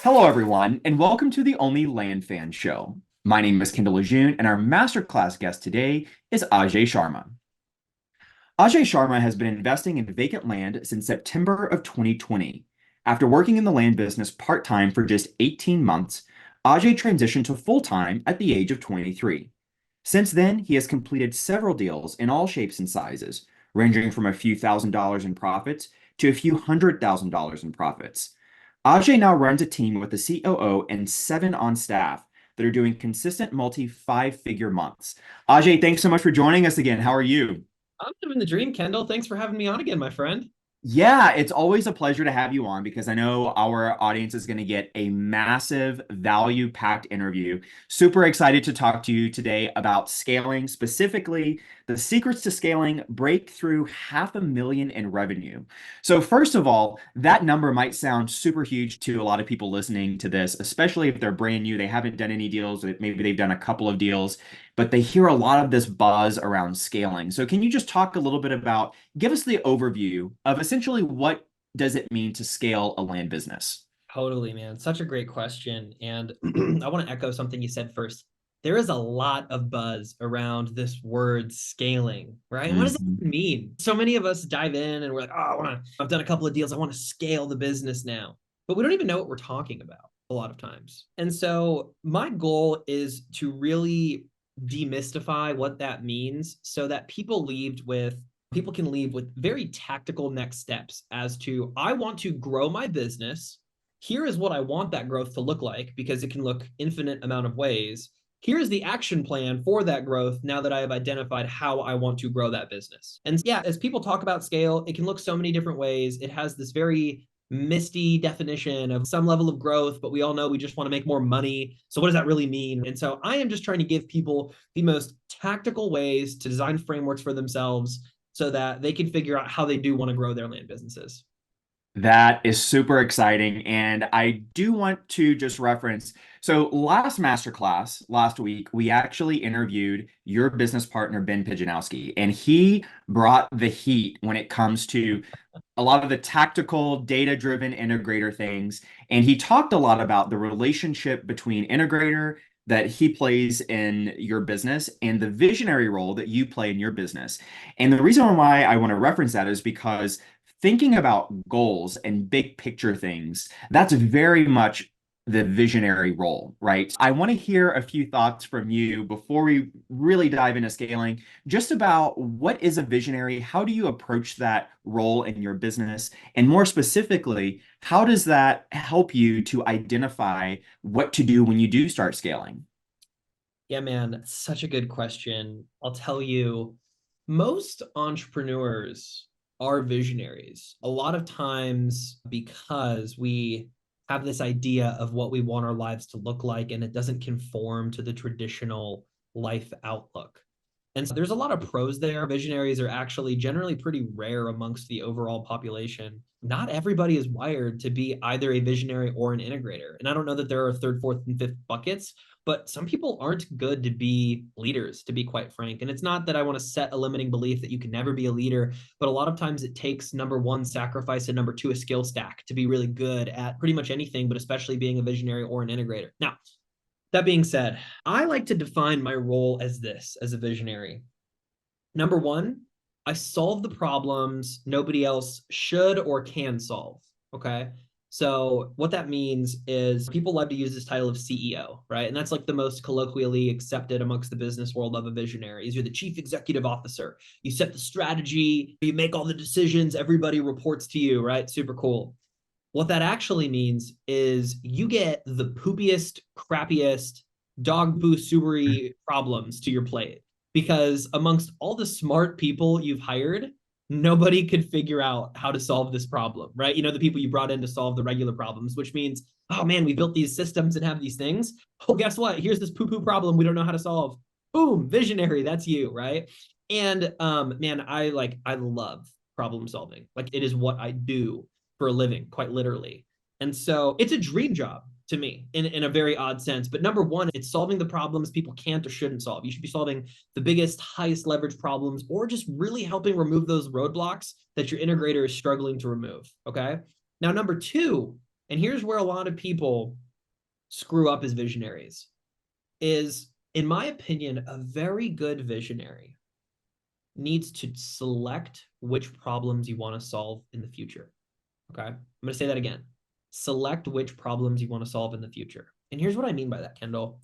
Hello, everyone, and welcome to the OnlyLandFans show. My name is Kendall Lejeune, and our masterclass guest today is Ajay Sharma. Ajay Sharma has been investing in vacant land since September of 2020. After working in the land business part-time for just 18 months, Ajay transitioned to full-time at the age of 23. Since then, he has completed several deals in all shapes and sizes, ranging from a few $1,000s in profits to a few $100,000 in profits. Ajay now runs a team with a COO and 7 on staff that are doing consistent multi-five-figure months. Ajay, thanks so much for joining us again. How are you? I'm living the dream, Kendall. Thanks for having me on again, my friend. Yeah, it's always a pleasure to have you on because I know our audience is going to get a massive value-packed interview. Super excited to talk to you today about scaling, specifically the secrets to scaling break through 500,000 in revenue. So first of all, that number might sound super huge to a lot of people listening to this, especially if they're brand new, they haven't done any deals, maybe they've done a couple of deals, but they hear a lot of this buzz around scaling. So can you just talk a little bit about give us the overview of essentially what does it mean to scale a land business? Totally, man. Such a great question. And I want to echo something you said first. There is a lot of buzz around this word scaling, right? What does it Mhm. mean? So many of us dive in and we're like, oh, I've done a couple of deals. I want to scale the business now. But we don't even know what we're talking about a lot of times. And so my goal is to really demystify what that means so that people can leave with very tactical next steps as to I want to grow my business. Here is what I want that growth to look like because it can look infinite amount of ways. Here's the action plan for that growth now that I have identified how I want to grow that business. And yeah, as people talk about scale, it can look so many different ways. It has this very misty definition of some level of growth, but we all know we just want to make more money. So what does that really mean? And so I am just trying to give people the most tactical ways to design frameworks for themselves so that they can figure out how they do want to grow their land businesses. That is super exciting. And I do want to just reference so last masterclass, last week, we actually interviewed your business partner, Ben Pijanowski, and he brought the heat when it comes to a lot of the tactical, data-driven integrator things. And he talked a lot about the relationship between integrator that he plays in your business and the visionary role that you play in your business. And the reason why I want to reference that is because thinking about goals and big picture things, that's very much the visionary role, right? I want to hear a few thoughts from you before we really dive into scaling, just about what is a visionary? How do you approach that role in your business? And more specifically, how does that help you to identify what to do when you do start scaling? Yeah, man, such a good question. I'll tell you, most entrepreneurs are visionaries. A lot of times because we have this idea of what we want our lives to look like, and it doesn't conform to the traditional life outlook. And so there's a lot of pros there. Visionaries are actually generally pretty rare amongst the overall population. Not everybody is wired to be either a visionary or an integrator. And I don't know that there are third, fourth, and fifth buckets, but some people aren't good to be leaders, to be quite frank. And it's not that I want to set a limiting belief that you can never be a leader, but a lot of times it takes number one, sacrifice, and number two, a skill stack to be really good at pretty much anything, but especially being a visionary or an integrator. Now, that being said, I like to define my role as this as a visionary. Number one, I solve the problems nobody else should or can solve. Okay. So, what that means is people love to use this title of CEO, right? And that's like the most colloquially accepted amongst the business world of a visionary. Is you're the chief executive officer. You set the strategy, you make all the decisions, everybody reports to you, right? Super cool. What that actually means is you get the poopiest, crappiest, dog poo subery problems to your plate because amongst all the smart people you've hired, nobody could figure out how to solve this problem, right? You know, the people you brought in to solve the regular problems, which means, oh man, we built these systems and have these things. Oh, guess what? Here's this poo poo problem we don't know how to solve. Boom, visionary, that's you, right? And man, I love problem solving. Like it is what I do for a living, quite literally. And so it's a dream job to me in a very odd sense. But number one, it's solving the problems people can't or shouldn't solve. You should be solving the biggest, highest leverage problems, or just really helping remove those roadblocks that your integrator is struggling to remove. Okay. Now, number two, And here's where a lot of people screw up as visionaries is, in my opinion, a very good visionary needs to select which problems you want to solve in the future. Okay. I'm going to say that again. Select which problems you want to solve in the future. And here's what I mean by that, Kendall,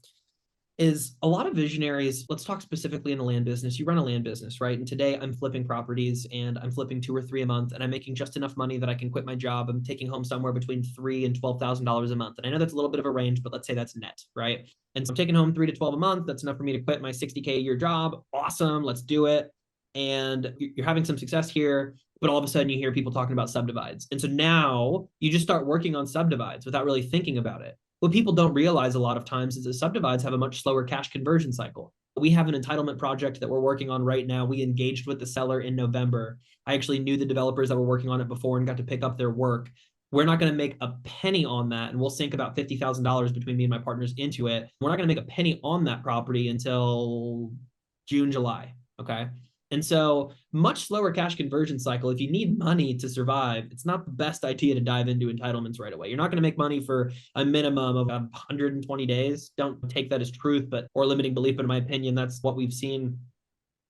is a lot of visionaries, let's talk specifically in the land business. You run a land business, right? And today I'm flipping properties and I'm flipping 2 or 3 a month and I'm making just enough money that I can quit my job. I'm taking home somewhere between $3,000 and $12,000 a month. And I know that's a little bit of a range, but let's say that's net, right? And so I'm taking home 3 to 12 a month. That's enough for me to quit my 60K a year job. Awesome. Let's do it. And you're having some success here, but all of a sudden you hear people talking about subdivides. And so now you just start working on subdivides without really thinking about it. What people don't realize a lot of times is that subdivides have a much slower cash conversion cycle. We have an entitlement project that we're working on right now. We engaged with the seller in November. I actually knew the developers that were working on it before and got to pick up their work. We're not going to make a penny on that, and we'll sink about $50,000 between me and my partners into it. We're not going to make a penny on that property until June, July. Okay. And so much slower cash conversion cycle. If you need money to survive, it's not the best idea to dive into entitlements right away. You're not going to make money for a minimum of 120 days. Don't take that as truth, or limiting belief, but in my opinion, that's what we've seen.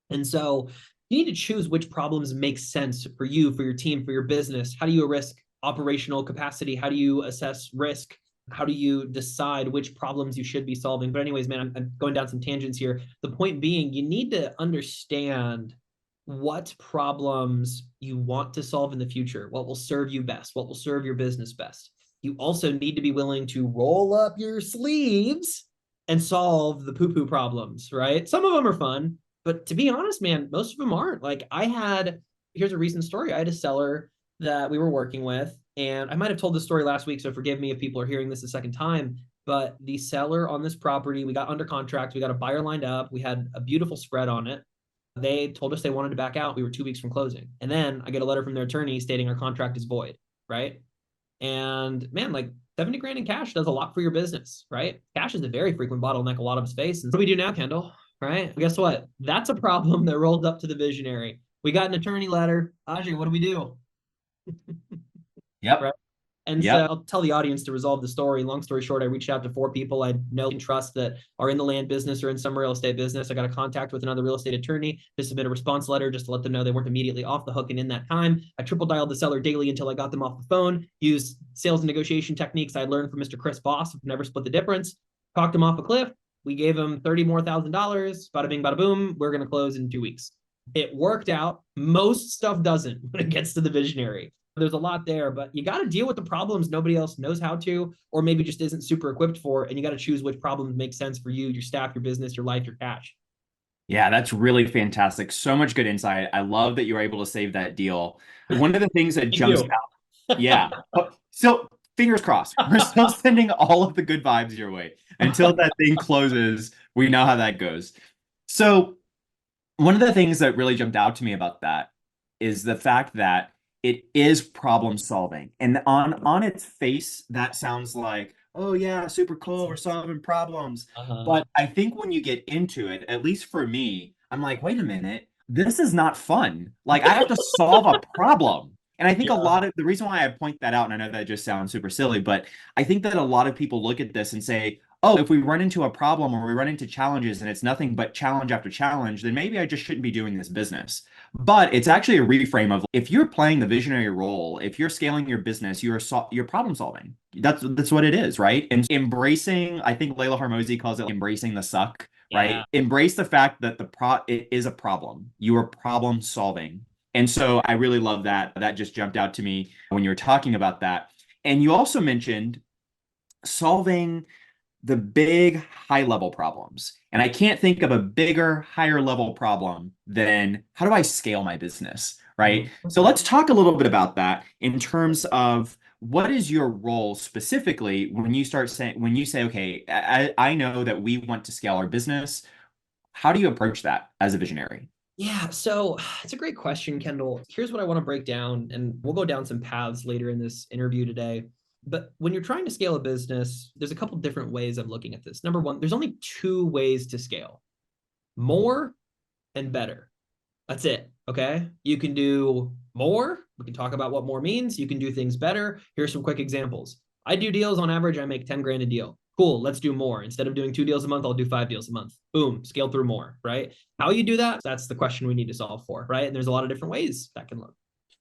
And so you need to choose which problems make sense for you, for your team, for your business. How do you risk operational capacity? How do you assess risk? How do you decide which problems you should be solving? But anyways, man, I'm going down some tangents here. The point being, you need to understand what problems you want to solve in the future, what will serve you best, what will serve your business best. You also need to be willing to roll up your sleeves and solve the poo-poo problems, right? Some of them are fun, but to be honest, man, most of them aren't. Like here's a recent story. I had a seller that we were working with, and I might have told this story last week, so forgive me if people are hearing this a second time, but the seller on this property, we got under contract, we got a buyer lined up, we had a beautiful spread on it. They told us they wanted to back out. We were 2 weeks from closing. And then I get a letter from their attorney stating our contract is void, right? And man, like 70 grand in cash does a lot for your business, right? Cash is a very frequent bottleneck a lot of us face. And what do we do now, Kendall? Right? Well, guess what? That's a problem that rolled up to the visionary. We got an attorney letter. Ajay, what do we do? Yep. Right? And so Yep. I'll tell the audience to resolve the story. Long story short, I reached out to 4 people I know and trust that are in the land business or in some real estate business. I got a contact with another real estate attorney to submit a response letter just to let them know they weren't immediately off the hook. And in that time, I triple dialed the seller daily until I got them off the phone, used sales and negotiation techniques I learned from Mr. Chris Voss, who never split the difference, talked him off a cliff. We gave him $30,000 more. Bada bing, bada boom. We're going to close in 2 weeks. It worked out. Most stuff doesn't when it gets to the visionary. There's a lot there, but you got to deal with the problems nobody else knows how to, or maybe just isn't super equipped for. And you got to choose which problems make sense for you, your staff, your business, your life, your cash. Yeah, that's really fantastic. So much good insight. I love that you were able to save that deal. One of the things that Thank jumps you. out, yeah. So fingers crossed. We're still sending all of the good vibes your way. Until that thing closes, we know how that goes. So one of the things that really jumped out to me about that is the fact that it is problem solving. And on its face, that sounds like, oh yeah, super cool, we're solving problems. Uh-huh. But I think when you get into it, at least for me, I'm like, wait a minute, this is not fun. Like I have to solve a problem. And I think a Yeah. lot of the reason why I point that out, and I know that just sounds super silly, but I think that a lot of people look at this and say, oh, if we run into a problem or we run into challenges and it's nothing but challenge after challenge, then maybe I just shouldn't be doing this business. But it's actually a reframe of if you're playing the visionary role, if you're scaling your business, you're problem solving. That's what it is, right? And embracing, I think Layla Hormozi calls it embracing the suck, Yeah. right? Embrace the fact that it is a problem. You are problem solving. And so I really love that. That just jumped out to me when you were talking about that. And you also mentioned solving the big high level problems. And I can't think of a bigger, higher level problem than how do I scale my business, right? So let's talk a little bit about that in terms of what is your role specifically when you say, okay, I know that we want to scale our business. How do you approach that as a visionary? Yeah, so it's a great question, Kendall. Here's what I want to break down, and we'll go down some paths later in this interview today. But when you're trying to scale a business, there's a couple different ways of looking at this. Number one, there's only 2 ways to scale: more and better. That's it. Okay. You can do more. We can talk about what more means. You can do things better. Here's some quick examples. I do deals on average, I make 10 grand a deal. Cool, let's do more. Instead of doing 2 deals a month, I'll do 5 deals a month. Boom, scale through more, right? How you do that, that's the question we need to solve for, right? And there's a lot of different ways that can look.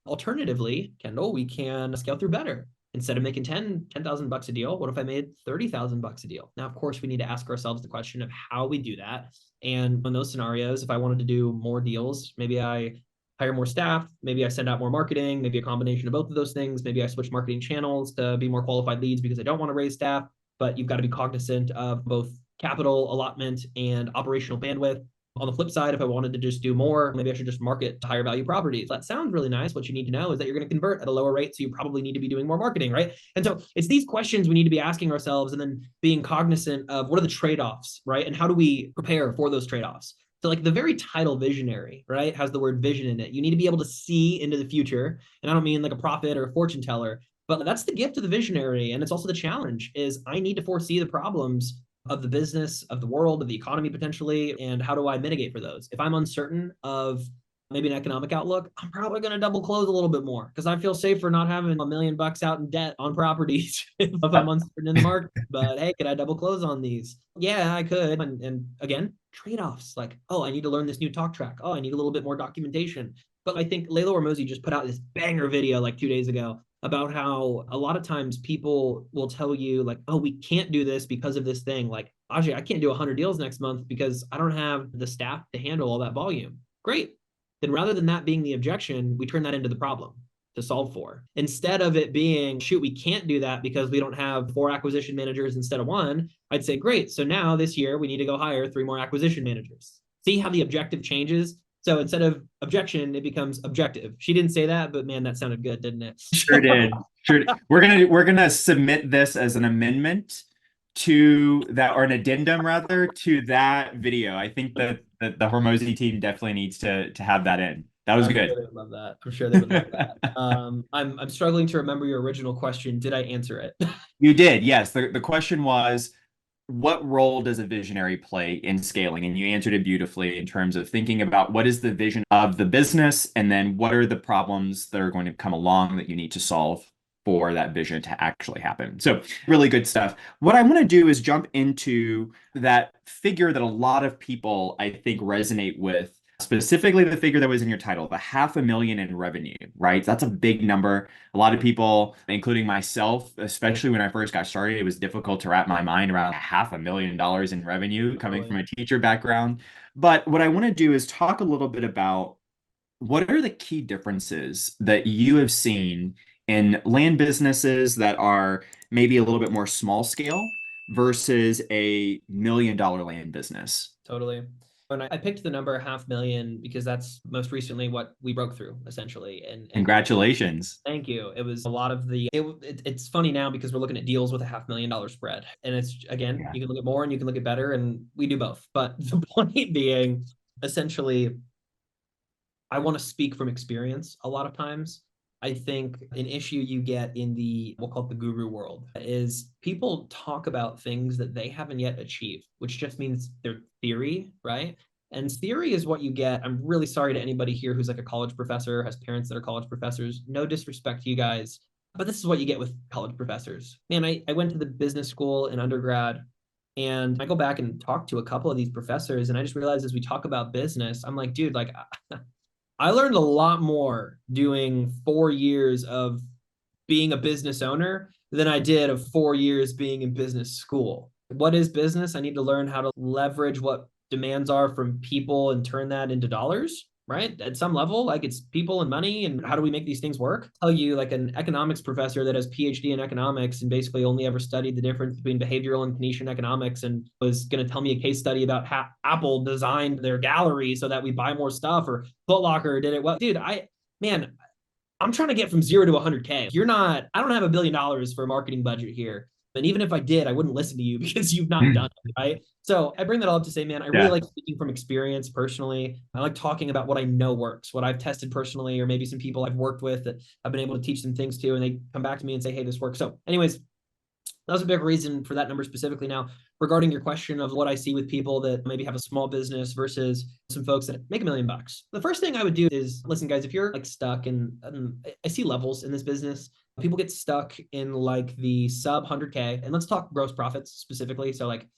Alternatively, Kendall, we can scale through better. Instead of making 10,000 bucks a deal, what if I made 30,000 bucks a deal? Now, of course, we need to ask ourselves the question of how we do that. And in those scenarios, if I wanted to do more deals, maybe I hire more staff, maybe I send out more marketing, maybe a combination of both of those things. Maybe I switch marketing channels to be more qualified leads because I don't want to raise staff, but you've got to be cognizant of both capital allotment and operational bandwidth. On the flip side, if I wanted to just do more, maybe I should just market to higher value properties. That sounds really nice. What you need to know is that you're going to convert at a lower rate. So you probably need to be doing more marketing, right? And so it's these questions we need to be asking ourselves and then being cognizant of what are the trade-offs, right? And how do we prepare for those trade-offs? So like the very title visionary, right, has the word vision in it. You need to be able to see into the future. And I don't mean like a prophet or a fortune teller, but that's the gift of the visionary. And it's also the challenge is I need to foresee the problems of the business, of the world, of the economy potentially, and how do I mitigate for those? If I'm uncertain of maybe an economic outlook, I'm probably going to double close a little bit more because I feel safer not having $1 million out in debt on properties if I'm uncertain in the market. But hey, could I double close on these? Yeah, I could. And again, trade-offs like, oh, I need to learn this new talk track. Oh, I need a little bit more documentation. But I think Layla Hormozi just put out this banger video like 2 days ago about how a lot of times people will tell you like, oh, we can't do this because of this thing. Like, Ajay, I can't do 100 deals next month because I don't have the staff to handle all that volume. Great. Then rather than that being the objection, we turn that into the problem to solve for. Instead of it being, shoot, we can't do that because we don't have 4 acquisition managers instead of 1, I'd say, great. So now this year we need to go hire 3 more acquisition managers. See how the objective changes? So instead of objection, it becomes objective. She didn't say that, but man, that sounded good, didn't it? Sure did. Sure. We're gonna submit this as an amendment to that, or an addendum rather, to that video. I think that the Hormozy team definitely needs to have that in. That was I'm sure good. they would love that. I'm sure they would love that. I'm struggling to remember your original question. Did I answer it? You did, yes. The question was, what role does a visionary play in scaling? And you answered it beautifully in terms of thinking about what is the vision of the business, and then what are the problems that are going to come along that you need to solve for that vision to actually happen. So really good stuff. What I want to do is jump into that figure that a lot of people, I think, resonate with. Specifically, the figure that was in your title, the 500,000 in revenue, right? That's a big number. A lot of people, including myself, especially when I first got started, it was difficult to wrap my mind around $500,000 in revenue coming from a teacher background. But what I want to do is talk a little bit about what are the key differences that you have seen in land businesses that are maybe a little bit more small scale versus a $1 million land business? Totally. And I picked the number 500,000 because that's most recently what we broke through essentially. And Congratulations. thank you. It was a lot of it's funny now because we're looking at deals with a $500,000 spread. And it's, again, Yeah. you can look at more and you can look at better, and we do both. But the point being, essentially, I want to speak from experience a lot of times. I think an issue you get in we'll call it the guru world, is people talk about things that they haven't yet achieved, which just means they're theory, right? And theory is what you get. I'm really sorry to anybody here who's like a college professor, has parents that are college professors. No disrespect to you guys, but this is what you get with college professors. Man, I went to the business school in undergrad, and I go back and talk to a couple of these professors, and I just realized as we talk about business, I'm like, dude, like, I learned a lot more doing 4 years of being a business owner than I did of 4 years being in business school. What is business? I need to learn how to leverage what demands are from people and turn that into dollars, right? At some level, like it's people and money, and how do we make these things work? I'll tell you, like an economics professor that has PhD in economics and basically only ever studied the difference between behavioral and Keynesian economics, and was going to tell me a case study about how Apple designed their gallery so that we buy more stuff, or Foot Locker did it well. Dude, I'm trying to get from 0 to 100K. I don't have $1 billion for a marketing budget here. And even if I did, I wouldn't listen to you because you've not done it, right? So I bring that all up to say, man, I really Yeah. like speaking from experience personally. I like talking about what I know works, what I've tested personally, or maybe some people I've worked with that I've been able to teach some things to, and they come back to me and say, hey, this works. So anyways, that was a big reason for that number specifically. Now, regarding your question of what I see with people that maybe have a small business versus some folks that make $1 million, the first thing I would do is, listen, guys, if you're like stuck, and I see levels in this business, People get stuck in like the sub 100K. And let's talk gross profits specifically. So like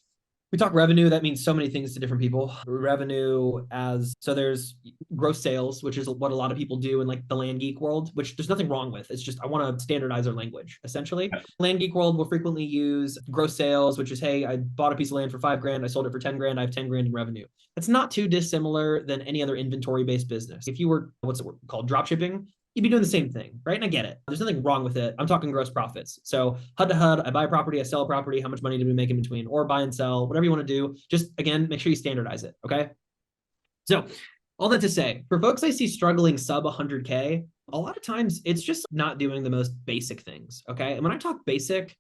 we talk revenue, that means so many things to different people. Revenue as, so there's gross sales, which is what a lot of people do in like the land geek world, which there's nothing wrong with. It's just, I want to standardize our language, essentially. Land geek world will frequently use gross sales, which is, hey, I bought a piece of land for 5 grand, I sold it for 10 grand, I have 10 grand in revenue. That's not too dissimilar than any other inventory-based business. If you were, what's it called, drop shipping, you'd be doing the same thing, right? And I get it. There's nothing wrong with it. I'm talking gross profits. So HUD to HUD, I buy a property, I sell a property, how much money do we make in between? Or buy and sell, whatever you want to do. Just, again, make sure you standardize it, okay? So all that to say, for folks I see struggling sub 100K, a lot of times it's just not doing the most basic things, okay? And when I talk basic,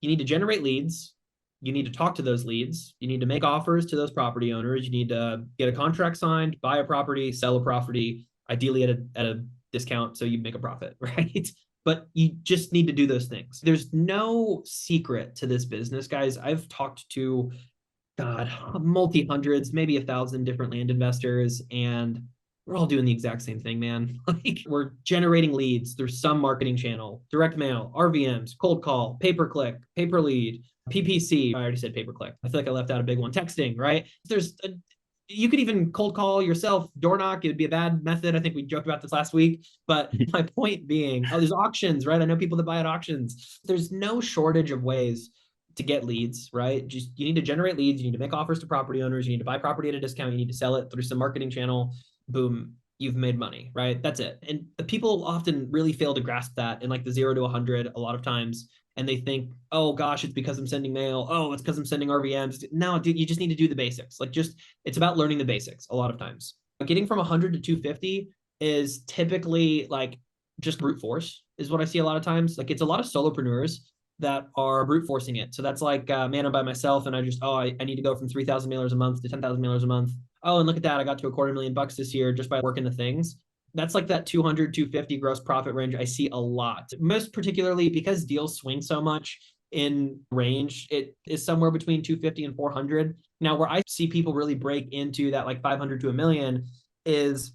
you need to generate leads. You need to talk to those leads. You need to make offers to those property owners. You need to get a contract signed, buy a property, sell a property, ideally at a discount so you make a profit, right? But you just need to do those things. There's no secret to this business, guys. I've talked to, God, multi hundreds, maybe 1,000 different land investors, and we're all doing the exact same thing, man. Like we're generating leads through some marketing channel, direct mail, RVMs, cold call, pay per click, pay per lead, PPC. I already said pay per click. I feel like I left out a big one. Texting, right? You could even cold call yourself, door knock. It'd be a bad method. I think we joked about this last week. But my point being, there's auctions, right? I know people that buy at auctions. There's no shortage of ways to get leads, right? Just you need to generate leads. You need to make offers to property owners. You need to buy property at a discount. You need to sell it through some marketing channel. Boom, you've made money, right? That's it. And the people often really fail to grasp that in like the 0 to 100 a lot of times. And they think, oh gosh, it's because I'm sending mail. Oh, it's because I'm sending RVMs. No, dude, you just need to do the basics. Like it's about learning the basics a lot of times. Getting from 100 to 250 is typically like just brute force is what I see a lot of times. Like it's a lot of solopreneurs that are brute forcing it. So that's like, man, I'm by myself and I just, I need to go from 3,000 mailers a month to 10,000 mailers a month. Oh, and look at that. I got to $250,000 this year just by working the things. That's like that 200, 250 gross profit range I see a lot, most particularly because deals swing so much in range. It is somewhere between 250 and 400. Now, where I see people really break into that like 500 to a million is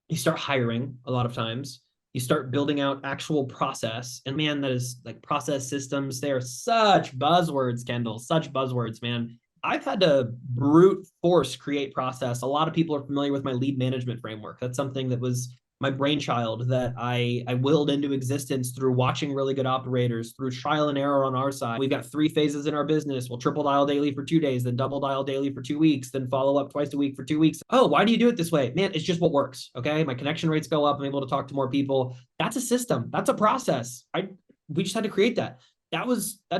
you start hiring a lot of times. You start building out actual process. And man, that is like process systems. They are such buzzwords, Kendall, such buzzwords, man. I've had to brute force create process. A lot of people are familiar with my lead management framework. That's something that was my brainchild that I willed into existence through watching really good operators, through trial and error on our side. We've got 3 phases in our business. We'll triple dial daily for 2 days, then double dial daily for 2 weeks, then follow up twice a week for 2 weeks. Oh, why do you do it this way? Man, it's just what works. Okay. My connection rates go up. I'm able to talk to more people. That's a system. That's a process. We just had to create that. That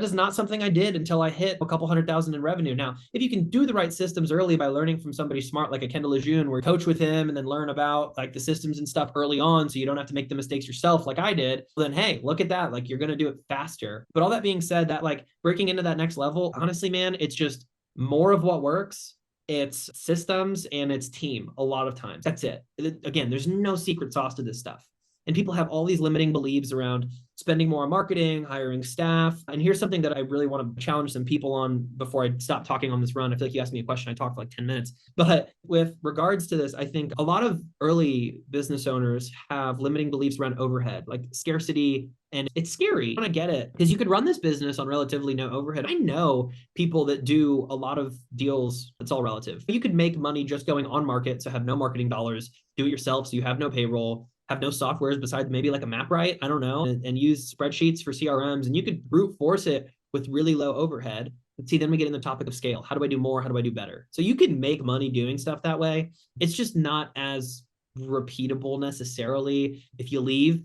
is not something I did until I hit a couple 100,000 in revenue. Now, if you can do the right systems early by learning from somebody smart like a Kendall Lejeune, where you coach with him and then learn about like the systems and stuff early on, so you don't have to make the mistakes yourself like I did, then hey, look at that. Like you're going to do it faster. But all that being said, that like breaking into that next level, honestly, man, it's just more of what works. It's systems and it's team a lot of times. That's it. Again, there's no secret sauce to this stuff. And people have all these limiting beliefs around spending more on marketing, hiring staff. And here's something that I really want to challenge some people on before I stop talking on this run. I feel like you asked me a question, I talked for like 10 minutes. But with regards to this, I think a lot of early business owners have limiting beliefs around overhead, like scarcity. And it's scary. I get it because you could run this business on relatively no overhead. I know people that do a lot of deals. It's all relative. You could make money just going on market. So have no marketing dollars, do it yourself. So you have no payroll, have no softwares besides maybe like a MapRite, I don't know, and use spreadsheets for CRMs. And you could brute force it with really low overhead. But see, then we get in the topic of scale. How do I do more? How do I do better? So you can make money doing stuff that way. It's just not as repeatable necessarily. If you leave,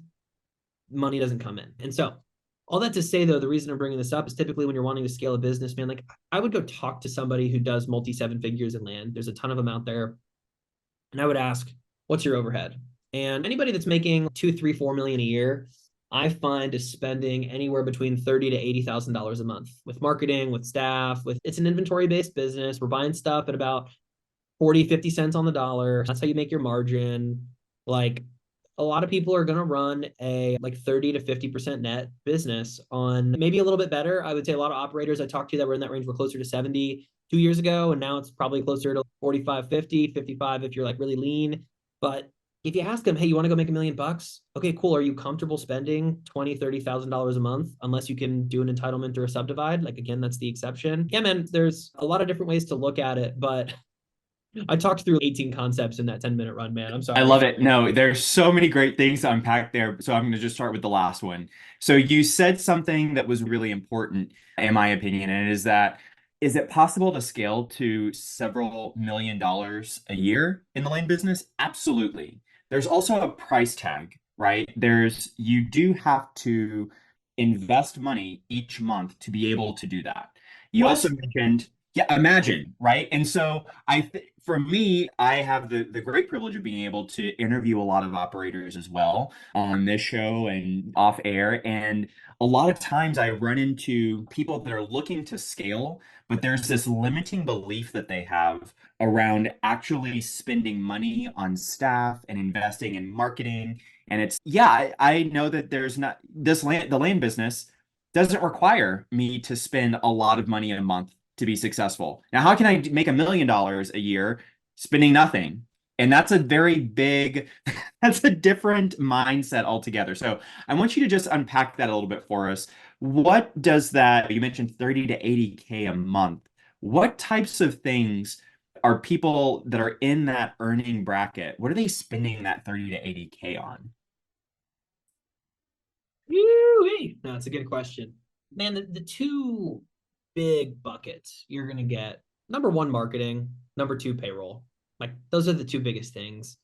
money doesn't come in. And so all that to say, though, the reason I'm bringing this up is typically when you're wanting to scale a business, man, like I would go talk to somebody who does multi 7 figures in land. There's a ton of them out there. And I would ask, what's your overhead? And anybody that's making 2, 3, 4 million a year, I find is spending anywhere between $30,000 to $80,000 a month with marketing, with staff, it's an inventory-based business. We're buying stuff at about 40, 50 cents on the dollar. That's how you make your margin. Like a lot of people are going to run a like 30 to 50% net business on maybe a little bit better. I would say a lot of operators I talked to that were in that range were closer to 70 2 years ago. And now it's probably closer to 45, 50, 55 if you're like really lean. But if you ask them, hey, you want to go make $1 million? Okay, cool. Are you comfortable spending $20,000, $30,000 a month unless you can do an entitlement or a subdivide? Like, again, that's the exception. Yeah, man, there's a lot of different ways to look at it, but I talked through 18 concepts in that 10-minute run, man. I'm I sorry. love it. No, there's so many great things to unpack there. So I'm going to just start with the last one. So you said something that was really important, in my opinion, and it is that is it possible to scale to several million dollars a year in the lane business? Absolutely. There's also a price tag, right? You do have to invest money each month to be able to do that. You What? also mentioned, yeah, imagine, right? And so for me, I have the great privilege of being able to interview a lot of operators as well on this show and off air. And a lot of times I run into people that are looking to scale, but there's this limiting belief that they have around actually spending money on staff and investing in marketing. And yeah, I know that there's not the lane business doesn't require me to spend a lot of money a month to be successful. Now, how can I make $1 million a year spending nothing? And that's a very big, that's a different mindset altogether. So I want you to just unpack that a little bit for us. What does that, you mentioned 30 to 80K a month. What types of things are people that are in that earning bracket? What are they spending that 30 to 80K on? No, it's a good question. Man, the two big buckets you're going to get number one, marketing, number two, payroll. Like, those are the two biggest things.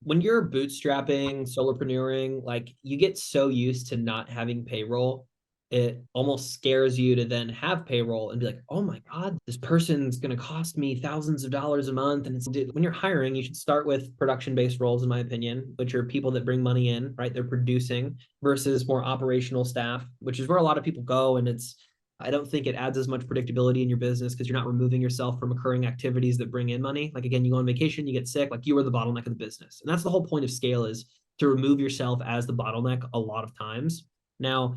When you're bootstrapping, solopreneuring, like, you get so used to not having payroll, it almost scares you to then have payroll and be like, oh my God, this person's going to cost me thousands of dollars a month. And when you're hiring, you should start with production-based roles, in my opinion, which are people that bring money in, right? They're producing versus more operational staff, which is where a lot of people go. And I don't think it adds as much predictability in your business because you're not removing yourself from occurring activities that bring in money. Like, again, you go on vacation, you get sick, like, you are the bottleneck of the business. And that's the whole point of scale, is to remove yourself as the bottleneck a lot of times. Now,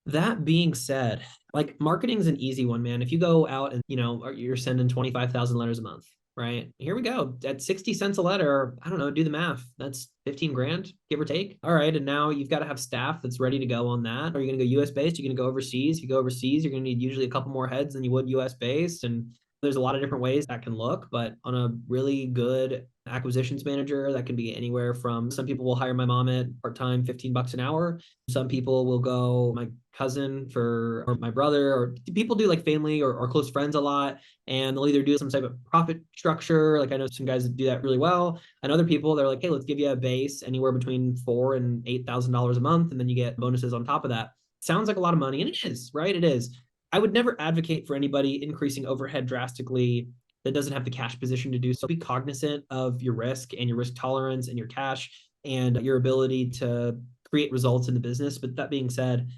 that being said, like, marketing's an easy one, man. If you go out and, you're sending 25,000 letters a month, right? Here we go. At 60 cents a letter, I don't know, do the math. That's 15 grand, give or take. All right. And now you've got to have staff that's ready to go on that. Are you going to go US based? You're going to go overseas. If you go overseas, you're going to need usually a couple more heads than you would US based. And there's a lot of different ways that can look, but on a really good acquisitions manager, that can be anywhere from, some people will hire my mom at part-time, $15 an hour. Some people will go my cousin or my brother, or people do like family or close friends a lot. And they'll either do some type of profit structure. Like, I know some guys that do that really well. And other people, they're like, hey, let's give you a base anywhere between $4,000 and $8,000 a month. And then you get bonuses on top of that. Sounds like a lot of money. And it is, right? It is. I would never advocate for anybody increasing overhead drastically that doesn't have the cash position to do so. Be cognizant of your risk and your risk tolerance and your cash and your ability to create results in the business. But that being said,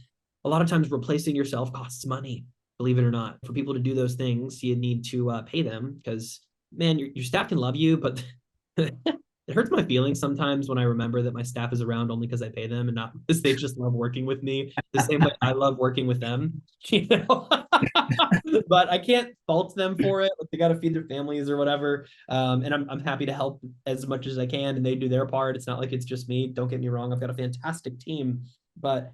a lot of times replacing yourself costs money, believe it or not. For people to do those things, you need to pay them because, man, your staff can love you, but it hurts my feelings sometimes when I remember that my staff is around only because I pay them and not because they just love working with me the same way I love working with them. You know, but I can't fault them for it. Like, they got to feed their families or whatever. And I'm happy to help as much as I can, and they do their part. It's not like it's just me. Don't get me wrong. I've got a fantastic team, but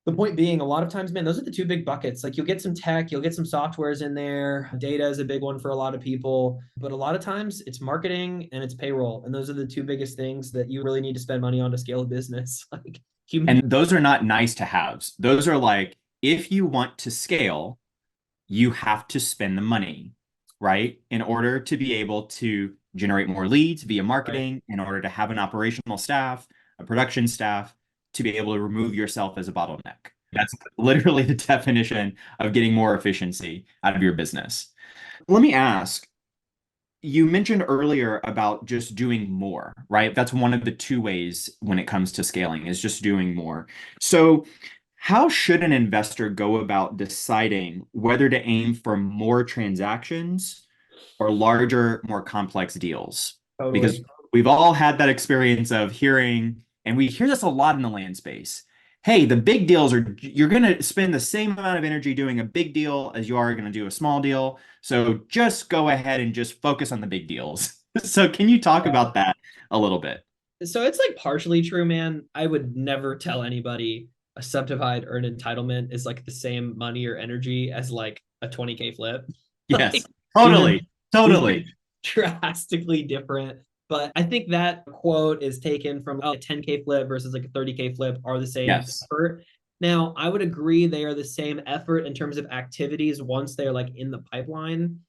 the point being, a lot of times, man, those are the two big buckets. Like, you'll get some tech, you'll get some softwares in there. Data is a big one for a lot of people, but a lot of times it's marketing and it's payroll. And those are the two biggest things that you really need to spend money on to scale a business. Like, And those are not nice to haves. Those are like, if you want to scale, you have to spend the money, right? In order to be able to generate more leads via right? marketing, in order to have an operational staff, a production staff, to be able to remove yourself as a bottleneck. That's literally the definition of getting more efficiency out of your business. Let me ask, you mentioned earlier about just doing more, right? That's one of the two ways when it comes to scaling, is just doing more. So how should an investor go about deciding whether to aim for more transactions or larger, more complex deals? Because Totally. we've all had that experience of hearing, and we hear this a lot in the land space. Hey, the big deals you're going to spend the same amount of energy doing a big deal as you are going to do a small deal. So just go ahead and just focus on the big deals. So can you talk Yeah. about that a little bit? So it's like partially true, man. I would never tell anybody a subdivide or an entitlement is like the same money or energy as like a 20K flip. Like Yes, these are totally, these are totally. drastically different. But I think that quote is taken from a 10K flip versus like a 30K flip are the same Yes. effort. Now, I would agree they are the same effort in terms of activities once they're like in the pipeline.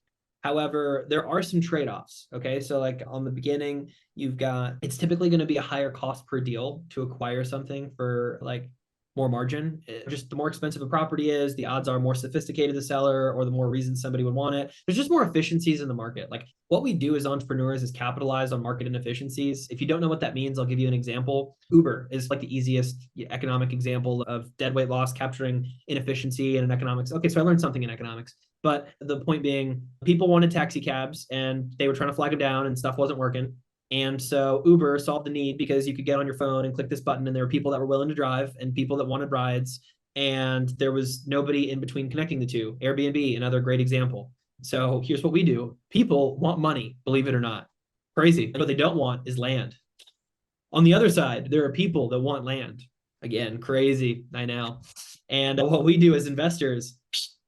However, there are some trade-offs. Okay. So like on the beginning, you've got it's typically going to be a higher cost per deal to acquire something for like more margin. Just the more expensive a property is, the odds are more sophisticated the seller or the more reasons somebody would want it. There's just more efficiencies in the market. Like what we do as entrepreneurs is capitalize on market inefficiencies. If you don't know what that means, I'll give you an example. Uber is like the easiest economic example of dead weight loss capturing inefficiency in economics. Okay, so I learned something in economics. But the point being, people wanted taxi cabs and they were trying to flag them down and stuff wasn't working. And so Uber solved the need because you could get on your phone and click this button, and there were people that were willing to drive and people that wanted rides. And there was nobody in between connecting the two. Airbnb, another great example. So here's what we do. People want money, believe it or not. Crazy. What they don't want is land. On the other side, there are people that want land. Again, crazy, I know. And what we do as investors,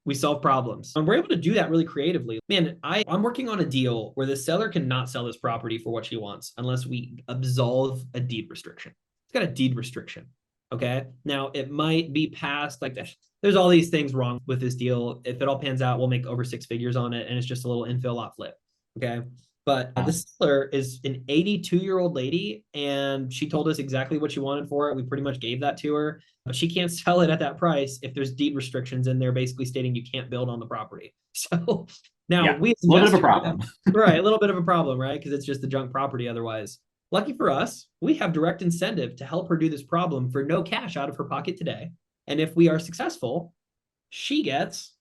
we solve problems. And we're able to do that really creatively. Man, I'm working on a deal where the seller cannot sell this property for what she wants unless we absolve a deed restriction. It's got a deed restriction. Okay. Now it might be passed like this. There's all these things wrong with this deal. If it all pans out, we'll make over 6 figures on it. And it's just a little infill lot flip. Okay. But the seller is an 82-year-old lady, and she told us exactly what she wanted for it. We pretty much gave that to her, but she can't sell it at that price if there's deed restrictions in there, basically stating you can't build on the property. So now Yeah, we, a little bit of a problem. right, a little bit of a problem, right? Because it's just a junk property otherwise. Lucky for us, we have direct incentive to help her do this problem for no cash out of her pocket today. And if we are successful, she gets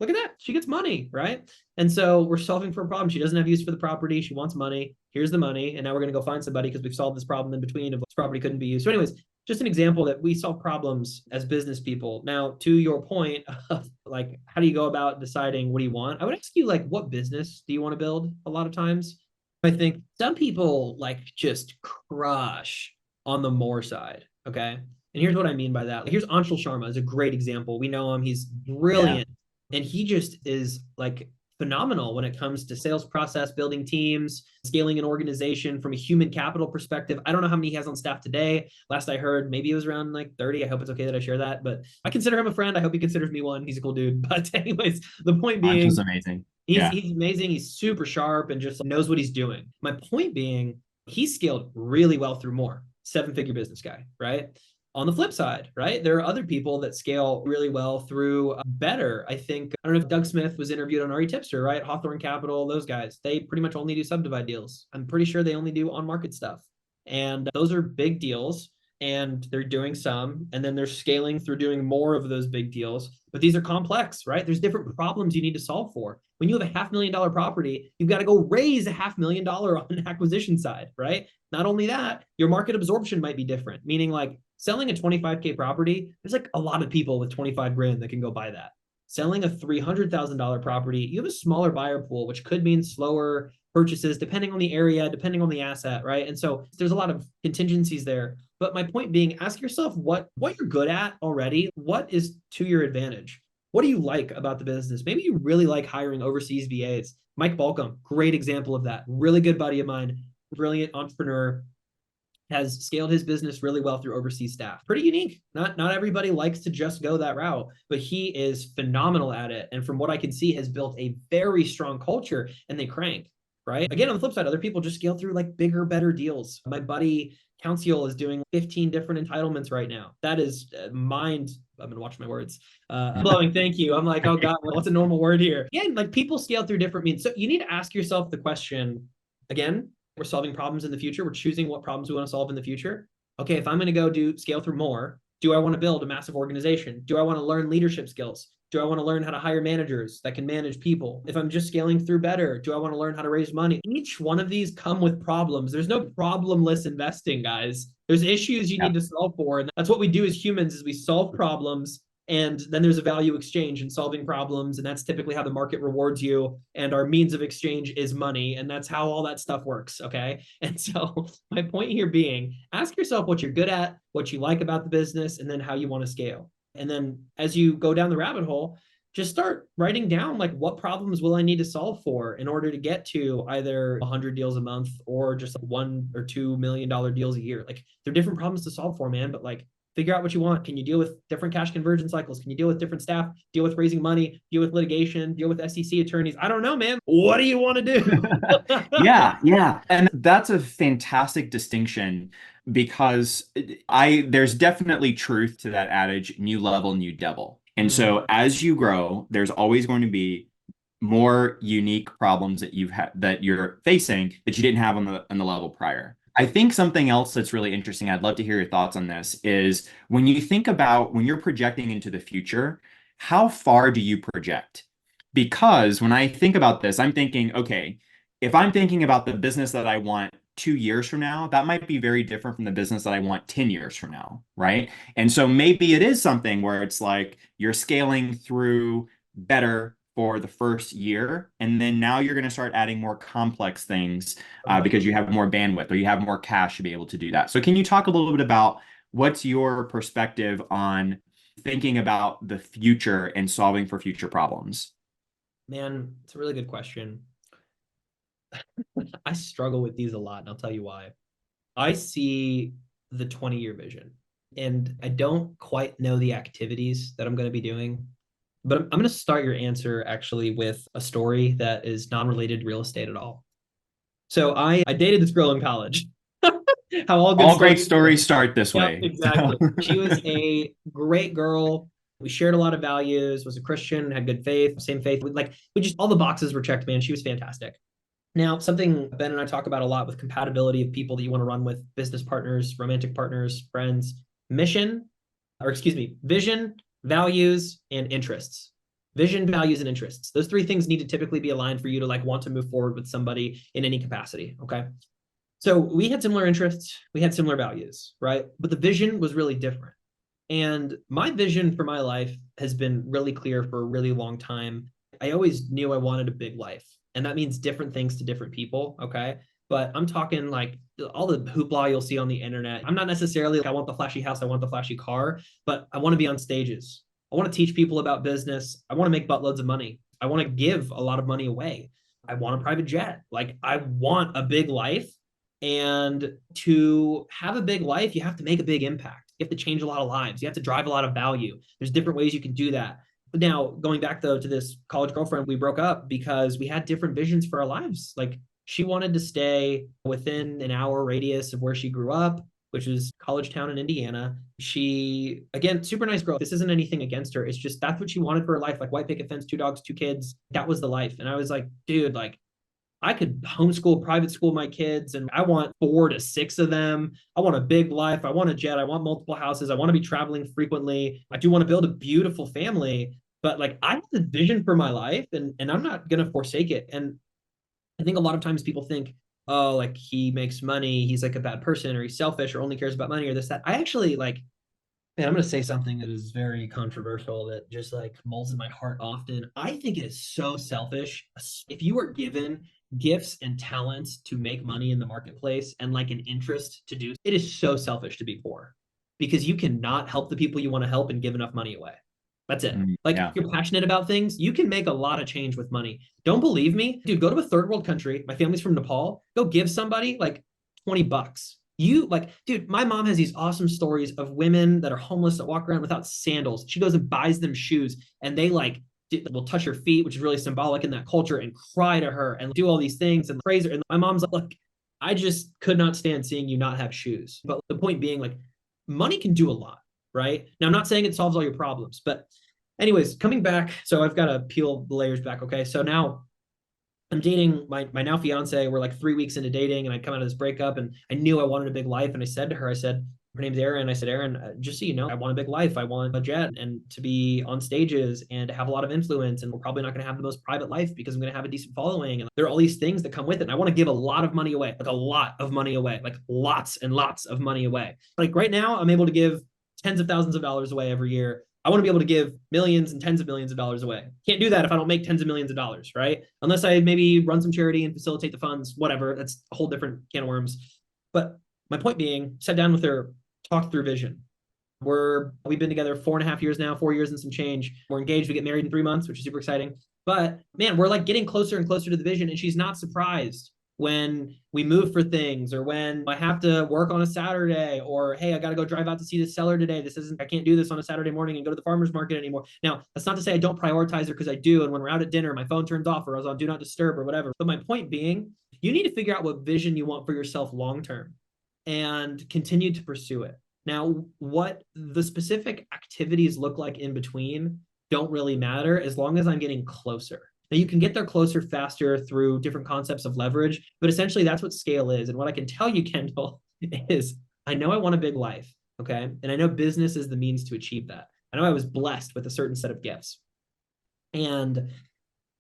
look at that. She gets money, right? And so we're solving for a problem. She doesn't have use for the property. She wants money. Here's the money. And now we're going to go find somebody because we've solved this problem in between of this property couldn't be used. So anyways, just an example that we solve problems as business people. Now, to your point of like, how do you go about deciding what do you want? I would ask you like, what business do you want to build a lot of times? I think some people like just crush on the more side. Okay. And here's what I mean by that. Like, here's Ajay Sharma is a great example. We know him. He's brilliant. And he just is like phenomenal when it comes to sales process, building teams, scaling an organization from a human capital perspective. I don't know how many he has on staff today. Last I heard, maybe it was around like 30. I hope it's okay that I share that, but I consider him a friend. I hope he considers me one. He's a cool dude. But anyways, the point Launch being, is amazing. he's amazing. He's super sharp and just knows what he's doing. My point being, he scaled really well through more. 7-figure business guy, right? On the flip side, right, there are other people that scale really well through better. I think, I don't know if Doug Smith was interviewed on RE Tipster, right? Hawthorne Capital, those guys, they pretty much only do subdivide deals. I'm pretty sure they only do on market stuff. And those are big deals. And they're doing some, and then they're scaling through doing more of those big deals. But these are complex, right? There's different problems you need to solve for. When you have a $500,000 property, you've got to go raise a $500,000 on the acquisition side, right? Not only that, your market absorption might be different, meaning like selling a 25K property, there's like a lot of people with 25 grand that can go buy that. Selling a $300,000 property, you have a smaller buyer pool, which could mean slower purchases depending on the area, depending on the asset, right? And so there's a lot of contingencies there. But my point being, ask yourself what you're good at already. What is to your advantage? What do you like about the business? Maybe you really like hiring overseas VAs. Mike Balcom, great example of that. Really good buddy of mine, brilliant entrepreneur, has scaled his business really well through overseas staff. Pretty unique. Not everybody likes to just go that route, but he is phenomenal at it. And from what I can see, has built a very strong culture, and they crank, right? Again, on the flip side, other people just scale through like bigger, better deals. My buddy Counciel is doing 15 different entitlements right now. That is mind. I'm gonna watch my words. Blowing. Thank you. I'm like, oh God, what's a normal word here? Yeah, like people scale through different means. So you need to ask yourself the question again. We're solving problems in the future. We're choosing what problems we want to solve in the future. Okay, if I'm going to go do scale through more, do I want to build a massive organization? Do I want to learn leadership skills? Do I want to learn how to hire managers that can manage people? If I'm just scaling through better, do I want to learn how to raise money? Each one of these come with problems. There's no problemless investing, guys. There's issues you need to solve for. And that's what we do as humans is we solve problems And then there's a value exchange and solving problems. And that's typically how the market rewards you. And our means of exchange is money. And that's how all that stuff works. Okay. And so my point here being, ask yourself what you're good at, what you like about the business, and then how you want to scale. And then as you go down the rabbit hole, just start writing down like what problems will I need to solve for in order to get to either 100 deals a month or just $1 or $2 million deals a year. Like they're different problems to solve for, man. But like figure out what you want. Can you deal with different cash conversion cycles? Can you deal with different staff? Deal with raising money? Deal with litigation? Deal with SEC attorneys? I don't know, man. What do you want to do? Yeah, yeah. And that's a fantastic distinction because there's definitely truth to that adage, new level, new devil. And so as you grow, there's always going to be more unique problems that you're facing that you didn't have on the level prior. I think something else that's really interesting, I'd love to hear your thoughts on this, is when you think about when you're projecting into the future, how far do you project? Because when I think about this, I'm thinking, okay, if I'm thinking about the business that I want 2 years from now, that might be very different from the business that I want 10 years from now, right? And so maybe it is something where it's like you're scaling through better for the first year, and then now you're going to start adding more complex things because you have more bandwidth or you have more cash to be able to do that. So can you talk a little bit about what's your perspective on thinking about the future and solving for future problems? Man, it's a really good question. I struggle with these a lot, and I'll tell you why. I see the 20-year vision, and I don't quite know the activities that I'm going to be doing. But I'm going to start your answer actually with a story that is non-related to real estate at all. So I dated this girl in college. How all great stories start this Yep, way. exactly. She was a great girl. We shared a lot of values, was a Christian, had good faith, same faith. We just, all the boxes were checked, man. She was fantastic. Now, something Ben and I talk about a lot with compatibility of people that you want to run with, business partners, romantic partners, friends, vision, values, and interests. Vision, values, and interests. Those three things need to typically be aligned for you to like want to move forward with somebody in any capacity. Okay. So we had similar interests, we had similar values, right? But the vision was really different. And my vision for my life has been really clear for a really long time. I always knew I wanted a big life. And that means different things to different people. Okay. But I'm talking like all the hoopla you'll see on the internet. I'm not necessarily like, I want the flashy house, I want the flashy car, but I want to be on stages. I want to teach people about business. I want to make buttloads of money. I want to give a lot of money away. I want a private jet. Like I want a big life. And to have a big life, you have to make a big impact. You have to change a lot of lives. You have to drive a lot of value. There's different ways you can do that. But now going back though to this college girlfriend, we broke up because we had different visions for our lives. Like she wanted to stay within an hour radius of where she grew up, which is college town in Indiana. She, again, super nice girl. This isn't anything against her. It's just that's what she wanted for her life. Like white picket fence, 2 dogs, 2 kids. That was the life. And I was like, dude, like I could homeschool, private school my kids, and I want 4 to 6 of them. I want a big life. I want a jet. I want multiple houses. I want to be traveling frequently. I do want to build a beautiful family, but like I have the vision for my life and I'm not going to forsake it. And I think a lot of times people think, oh, like he makes money, he's like a bad person, or he's selfish, or only cares about money, or this, that. I actually like, and I'm going to say something that is very controversial that just like molds in my heart often. I think it is so selfish. If you are given gifts and talents to make money in the marketplace and like an interest to do, it is so selfish to be poor because you cannot help the people you want to help and give enough money away. That's it. Like Yeah. if you're passionate about things, you can make a lot of change with money. Don't believe me? Dude, go to a third world country. My family's from Nepal. Go give somebody like $20. You like, dude, my mom has these awesome stories of women that are homeless that walk around without sandals. She goes and buys them shoes and they like will touch her feet, which is really symbolic in that culture, and cry to her and do all these things and praise her. And my mom's like, look, I just could not stand seeing you not have shoes. But the point being, like, money can do a lot, right? Now, I'm not saying it solves all your problems, but anyways, coming back. So I've got to peel the layers back. Okay. So now I'm dating my now fiance. We're like 3 weeks into dating, and I come out of this breakup, and I knew I wanted a big life. And I said to her, I said, her name's Erin. I said, Erin, just so you know, I want a big life. I want a jet and to be on stages and to have a lot of influence. And we're probably not going to have the most private life because I'm going to have a decent following. And there are all these things that come with it. And I want to give a lot of money away, like a lot of money away, like lots and lots of money away. Like right now, I'm able to give tens of thousands of dollars away every year. I want to be able to give millions and tens of millions of dollars away. Can't do that if I don't make tens of millions of dollars, right? Unless I maybe run some charity and facilitate the funds, whatever. That's a whole different can of worms. But my point being, sat down with her, talked through vision. We've been together 4.5 years now, 4 years and some change. We're engaged. We get married in 3 months, which is super exciting. But man, we're like getting closer and closer to the vision. And she's not surprised when we move for things, or when I have to work on a Saturday, or hey, I got to go drive out to see the seller today. I can't do this on a Saturday morning and go to the farmer's market anymore. Now, that's not to say I don't prioritize her, because I do. And when we're out at dinner, my phone turns off, or I was on do not disturb or whatever. But my point being, you need to figure out what vision you want for yourself long term and continue to pursue it. Now, what the specific activities look like in between don't really matter, as long as I'm getting closer. Now, you can get there closer faster through different concepts of leverage, but essentially that's what scale is. And what I can tell you, Kendall, is I know I want a big life, okay? And I know business is the means to achieve that. I know I was blessed with a certain set of gifts. And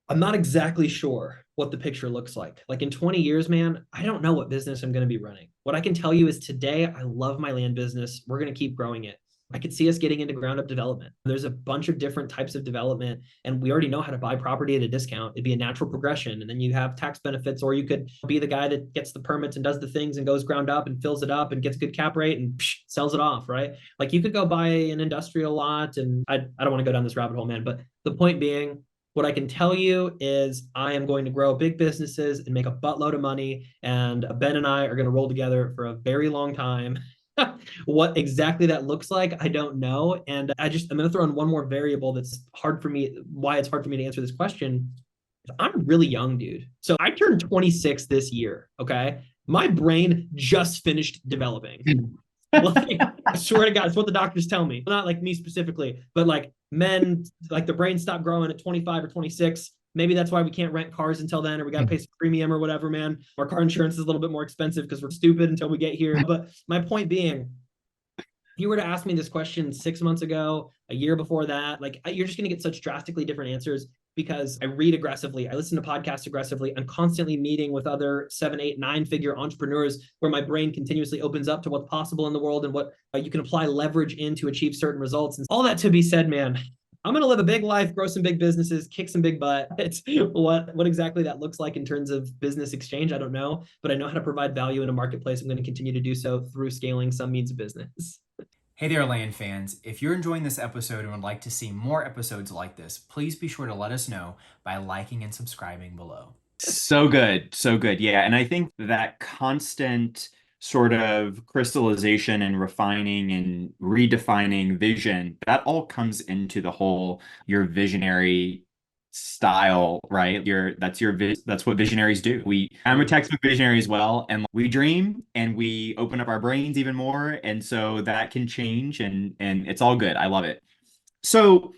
I'm not exactly sure what the picture looks like. Like in 20 years, man, I don't know what business I'm going to be running. What I can tell you is today, I love my land business. We're going to keep growing it. I could see us getting into ground up development. There's a bunch of different types of development, and we already know how to buy property at a discount. It'd be a natural progression. And then you have tax benefits, or you could be the guy that gets the permits and does the things and goes ground up and fills it up and gets a good cap rate and sells it off, right? Like you could go buy an industrial lot, and I don't want to go down this rabbit hole, man, but the point being, what I can tell you is I am going to grow big businesses and make a buttload of money. And Ben and I are going to roll together for a very long time. What exactly that looks like, I don't know. And I'm going to throw in one more variable that's hard for me, why it's hard for me to answer this question. I'm really young, dude. So I turned 26 this year. Okay. My brain just finished developing. Like, I swear to God, it's what the doctors tell me. Not like me specifically, but like men, like the brain stopped growing at 25 or 26. Maybe that's why we can't rent cars until then, or we got to pay some premium or whatever, man. Our car insurance is a little bit more expensive because we're stupid until we get here. But my point being, if you were to ask me this question 6 months ago, a year before that, like you're just going to get such drastically different answers, because I read aggressively. I listen to podcasts aggressively. I'm constantly meeting with other 7, 8, 9-figure entrepreneurs, where my brain continuously opens up to what's possible in the world and what you can apply leverage in to achieve certain results. And all that to be said, man, I'm going to live a big life, grow some big businesses, kick some big butt. It's what exactly that looks like in terms of business exchange, I don't know, but I know how to provide value in a marketplace. I'm going to continue to do so through scaling some means of business. Hey there, land fans. If you're enjoying this episode and would like to see more episodes like this, please be sure to let us know by liking and subscribing below. So good. So good. Yeah. And I think that constant sort of crystallization and refining and redefining vision, that all comes into the whole your visionary style, right? That's what visionaries do. I'm a textbook visionary as well, and we dream and we open up our brains even more, and so that can change, and it's all good. I love it. So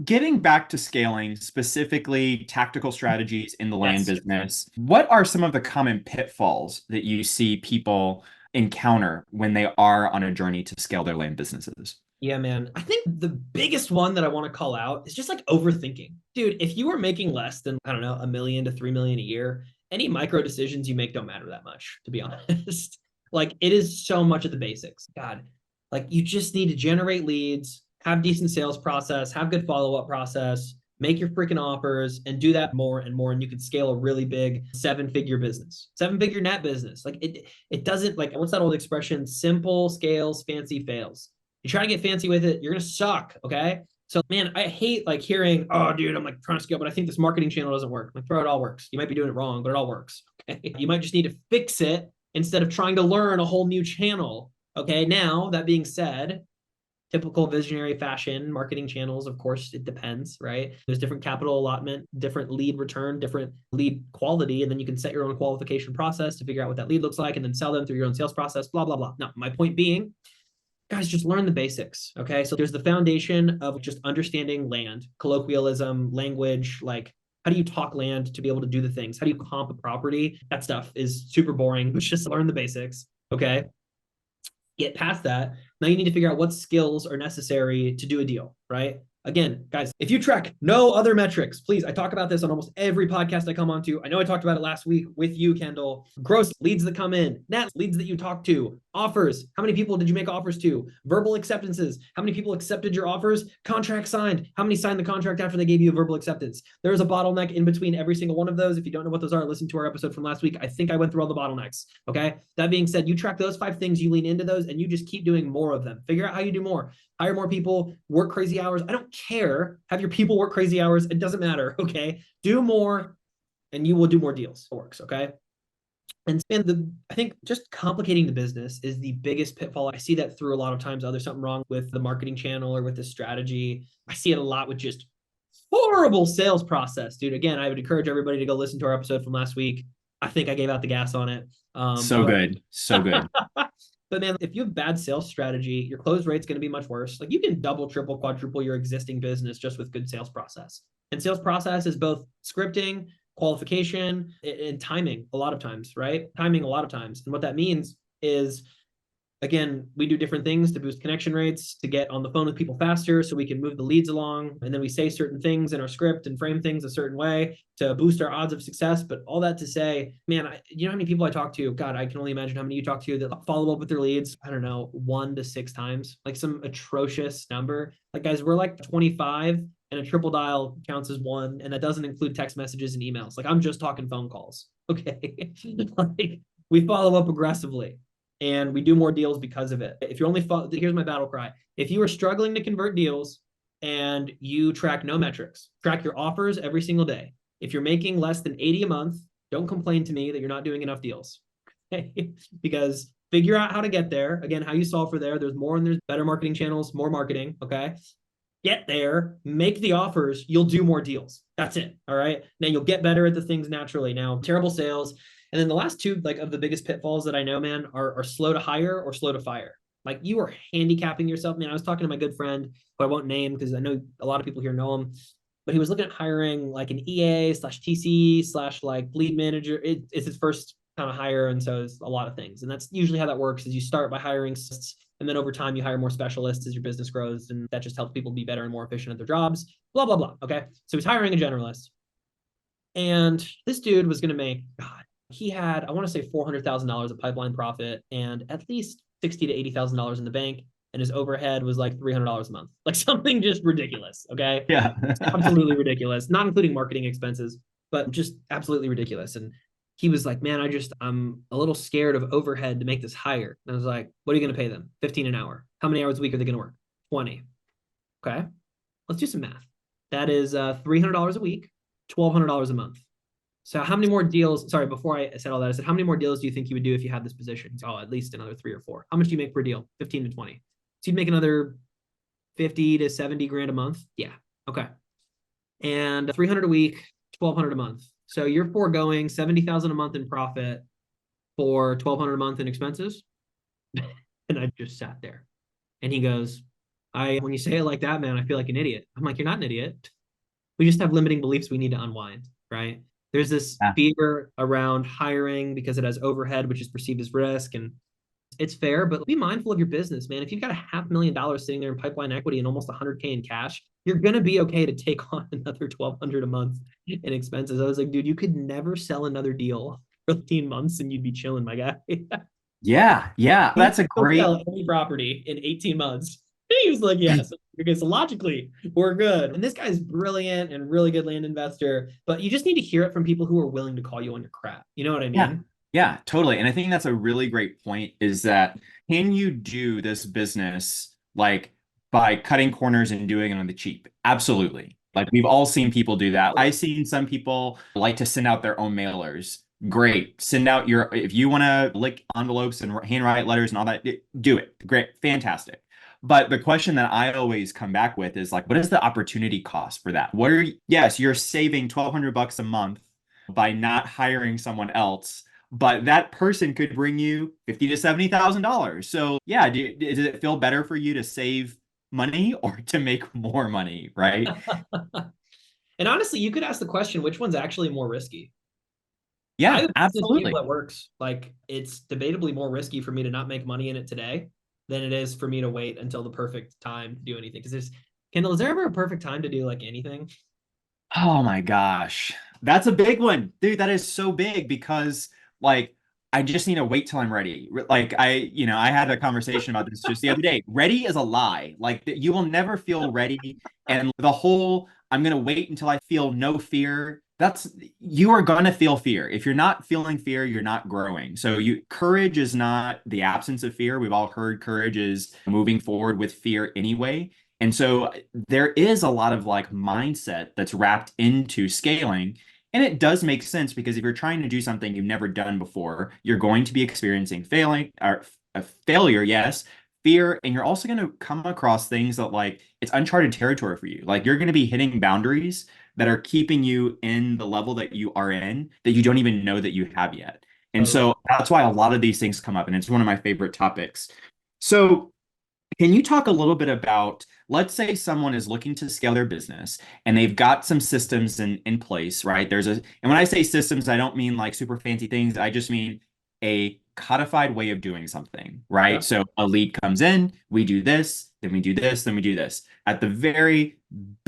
getting back to scaling, specifically tactical strategies in the land business, what are some of the common pitfalls that you see people encounter when they are on a journey to scale their land businesses? Yeah, man. I think the biggest one that I want to call out is just like overthinking. Dude, if you are making less than, I don't know, $1 million to $3 million a year, any micro decisions you make don't matter that much, to be honest. Like it is so much of the basics. God, like you just need to generate leads, have decent sales process, have good follow-up process, make your freaking offers, and do that more and more. And you can scale a really big 7-figure business, 7-figure net business. Like it doesn't, like, what's that old expression? Simple scales, fancy fails. You try to get fancy with it, you're going to suck. Okay. So man, I hate like hearing, oh dude, I'm like trying to scale, but I think this marketing channel doesn't work. Like, bro, it all works. You might be doing it wrong, but it all works. Okay. You might just need to fix it instead of trying to learn a whole new channel. Okay. Now that being said, typical visionary fashion, marketing channels, of course, it depends, right? There's different capital allotment, different lead return, different lead quality, and then you can set your own qualification process to figure out what that lead looks like and then sell them through your own sales process, blah, blah, blah. Now, my point being, guys, just learn the basics, okay? So there's the foundation of just understanding land, colloquialism, language, like how do you talk land to be able to do the things? How do you comp a property? That stuff is super boring, but just learn the basics, okay? Get past that. Now you need to figure out what skills are necessary to do a deal, right? Again, guys, if you track no other metrics, please, I talk about this on almost every podcast I come on to. I know I talked about it last week with you, Kendall. Gross leads that come in, net leads that you talk to, offers, how many people did you make offers to, verbal acceptances, how many people accepted your offers, contract signed, how many signed the contract after they gave you a verbal acceptance. There's a bottleneck in between every single one of those. If you don't know what those are, listen to our episode from last week. I think I went through all the bottlenecks, okay? That being said, you track those 5 things, you lean into those, and you just keep doing more of them. Figure out how you do more. Hire more people, work crazy hours. I don't care. Have your people work crazy hours. It doesn't matter, okay? Do more and you will do more deals. It works, okay? And I think just complicating the business is the biggest pitfall. I see that through a lot of times. There's something wrong with the marketing channel or with the strategy. I see it a lot with just horrible sales process, dude. Again, I would encourage everybody to go listen to our episode from last week. I think I gave out the gas on it. So good. So good. But man, if you have bad sales strategy, your close rate's going to be much worse. Like you can double, triple, quadruple your existing business just with good sales process. And sales process is both scripting, qualification, and timing a lot of times, right? Timing a lot of times. And what that means is, again, we do different things to boost connection rates, to get on the phone with people faster so we can move the leads along. And then we say certain things in our script and frame things a certain way to boost our odds of success. But all that to say, man, you know how many people I talk to? God, I can only imagine how many you talk to that follow up with their leads, I don't know, 1 to 6 times, like some atrocious number. Like, guys, we're like 25 and a triple dial counts as 1. And that doesn't include text messages and emails. Like, I'm just talking phone calls. Okay. Like, we follow up aggressively. And we do more deals because of it. If you're only, here's my battle cry. If you are struggling to convert deals and you track no metrics, track your offers every single day. If you're making less than 80 a month, don't complain to me that you're not doing enough deals. Okay? Because figure out how to get there. Again, how you solve for there. There's more and there's better marketing channels, more marketing. Okay. Get there, make the offers, you'll do more deals. That's it. All right. Now you'll get better at the things naturally. Now, terrible sales. And then the last 2, like, of the biggest pitfalls that I know, man, are slow to hire or slow to fire. Like, you are handicapping yourself, man. I was talking to my good friend, who I won't name because I know a lot of people here know him, but he was looking at hiring like an EA/TC/ lead manager. It's his first kind of hire. And so it's a lot of things. And that's usually how that works is you start by hiring, and then over time you hire more specialists as your business grows. And that just helps people be better and more efficient at their jobs, blah, blah, blah. Okay. So he's hiring a generalist. And this dude was going to make, God, he had, I want to say $400,000 of pipeline profit and at least $60,000 to $80,000 in the bank. And his overhead was like $300 a month, like something just ridiculous. Okay. Yeah. Absolutely ridiculous, not including marketing expenses, but just absolutely ridiculous. And he was like, man, I'm a little scared of overhead to make this higher. And I was like, what are you going to pay them? 15 an hour. How many hours a week are they going to work? 20. Okay. Let's do some math. That is $300 a week, $1,200 a month. So how many more deals, sorry, before I said all that, I said, how many more deals do you think you would do if you had this position? Oh, at least another 3 or 4. How much do you make per deal? 15 to 20. So you'd make another 50 to 70 grand a month. Yeah. Okay. And 300 a week, 1,200 a month. So you're foregoing 70,000 a month in profit for 1,200 a month in expenses. And I just sat there and he goes, when you say it like that, man, I feel like an idiot. I'm like, you're not an idiot. We just have limiting beliefs we need to unwind, right? There's this fear around hiring because it has overhead, which is perceived as risk. And it's fair, but be mindful of your business, man. If you've got $500,000 sitting there in pipeline equity and almost 100K in cash, you're going to be okay to take on another 1,200 a month in expenses. I was like, dude, you could never sell another deal for 15 months and you'd be chilling, my guy. Yeah. Yeah. That's a great, sell any property in 18 months. He was like, yes, okay, so logically, we're good. And this guy's brilliant and really good land investor, but you just need to hear it from people who are willing to call you on your crap. You know what I mean? yeah. Yeah, totally. And I think that's a really great point is that can you do this business like by cutting corners and doing it on the cheap? Absolutely. Like we've all seen people do that. I've seen some people like to send out their own mailers. Great. Send out if you want to lick envelopes and handwrite letters and all that, do it. Great. Fantastic. But the question that I always come back with is like, what is the opportunity cost for that? Yes, you're saving $1,200 a month by not hiring someone else, but that person could bring you $50,000 to $70,000. So yeah, does it feel better for you to save money or to make more money, right? And honestly, you could ask the question, which one's actually more risky? Yeah, absolutely. That works. Like it's debatably more risky for me to not make money in it today than it is for me to wait until the perfect time to do anything. Because Kendall, is there ever a perfect time to do like anything? Oh my gosh. That's a big one. Dude, that is so big because like I just need to wait till I'm ready. Like I had a conversation about this just the other day. Ready is a lie. Like you will never feel ready. And the whole I'm gonna wait until I feel no fear. That's you are gonna feel fear. If you're not feeling fear, you're not growing. So courage is not the absence of fear. We've all heard courage is moving forward with fear anyway. And so there is a lot of like mindset that's wrapped into scaling. And it does make sense because if you're trying to do something you've never done before, you're going to be experiencing failing or a failure, yes, fear, and you're also going to come across things that like it's uncharted territory for you. Like you're going to be hitting boundaries that are keeping you in the level that you are in that you don't even know that you have yet. And Totally. so that's why a lot of these things come up, and it's one of my favorite topics. So can you talk a little bit about, let's say someone is looking to scale their business and they've got some systems in place, right? And when I say systems, I don't mean like super fancy things. I just mean a codified way of doing something, right? Yeah. So a lead comes in, we do this, then we do this, then we do this. At the very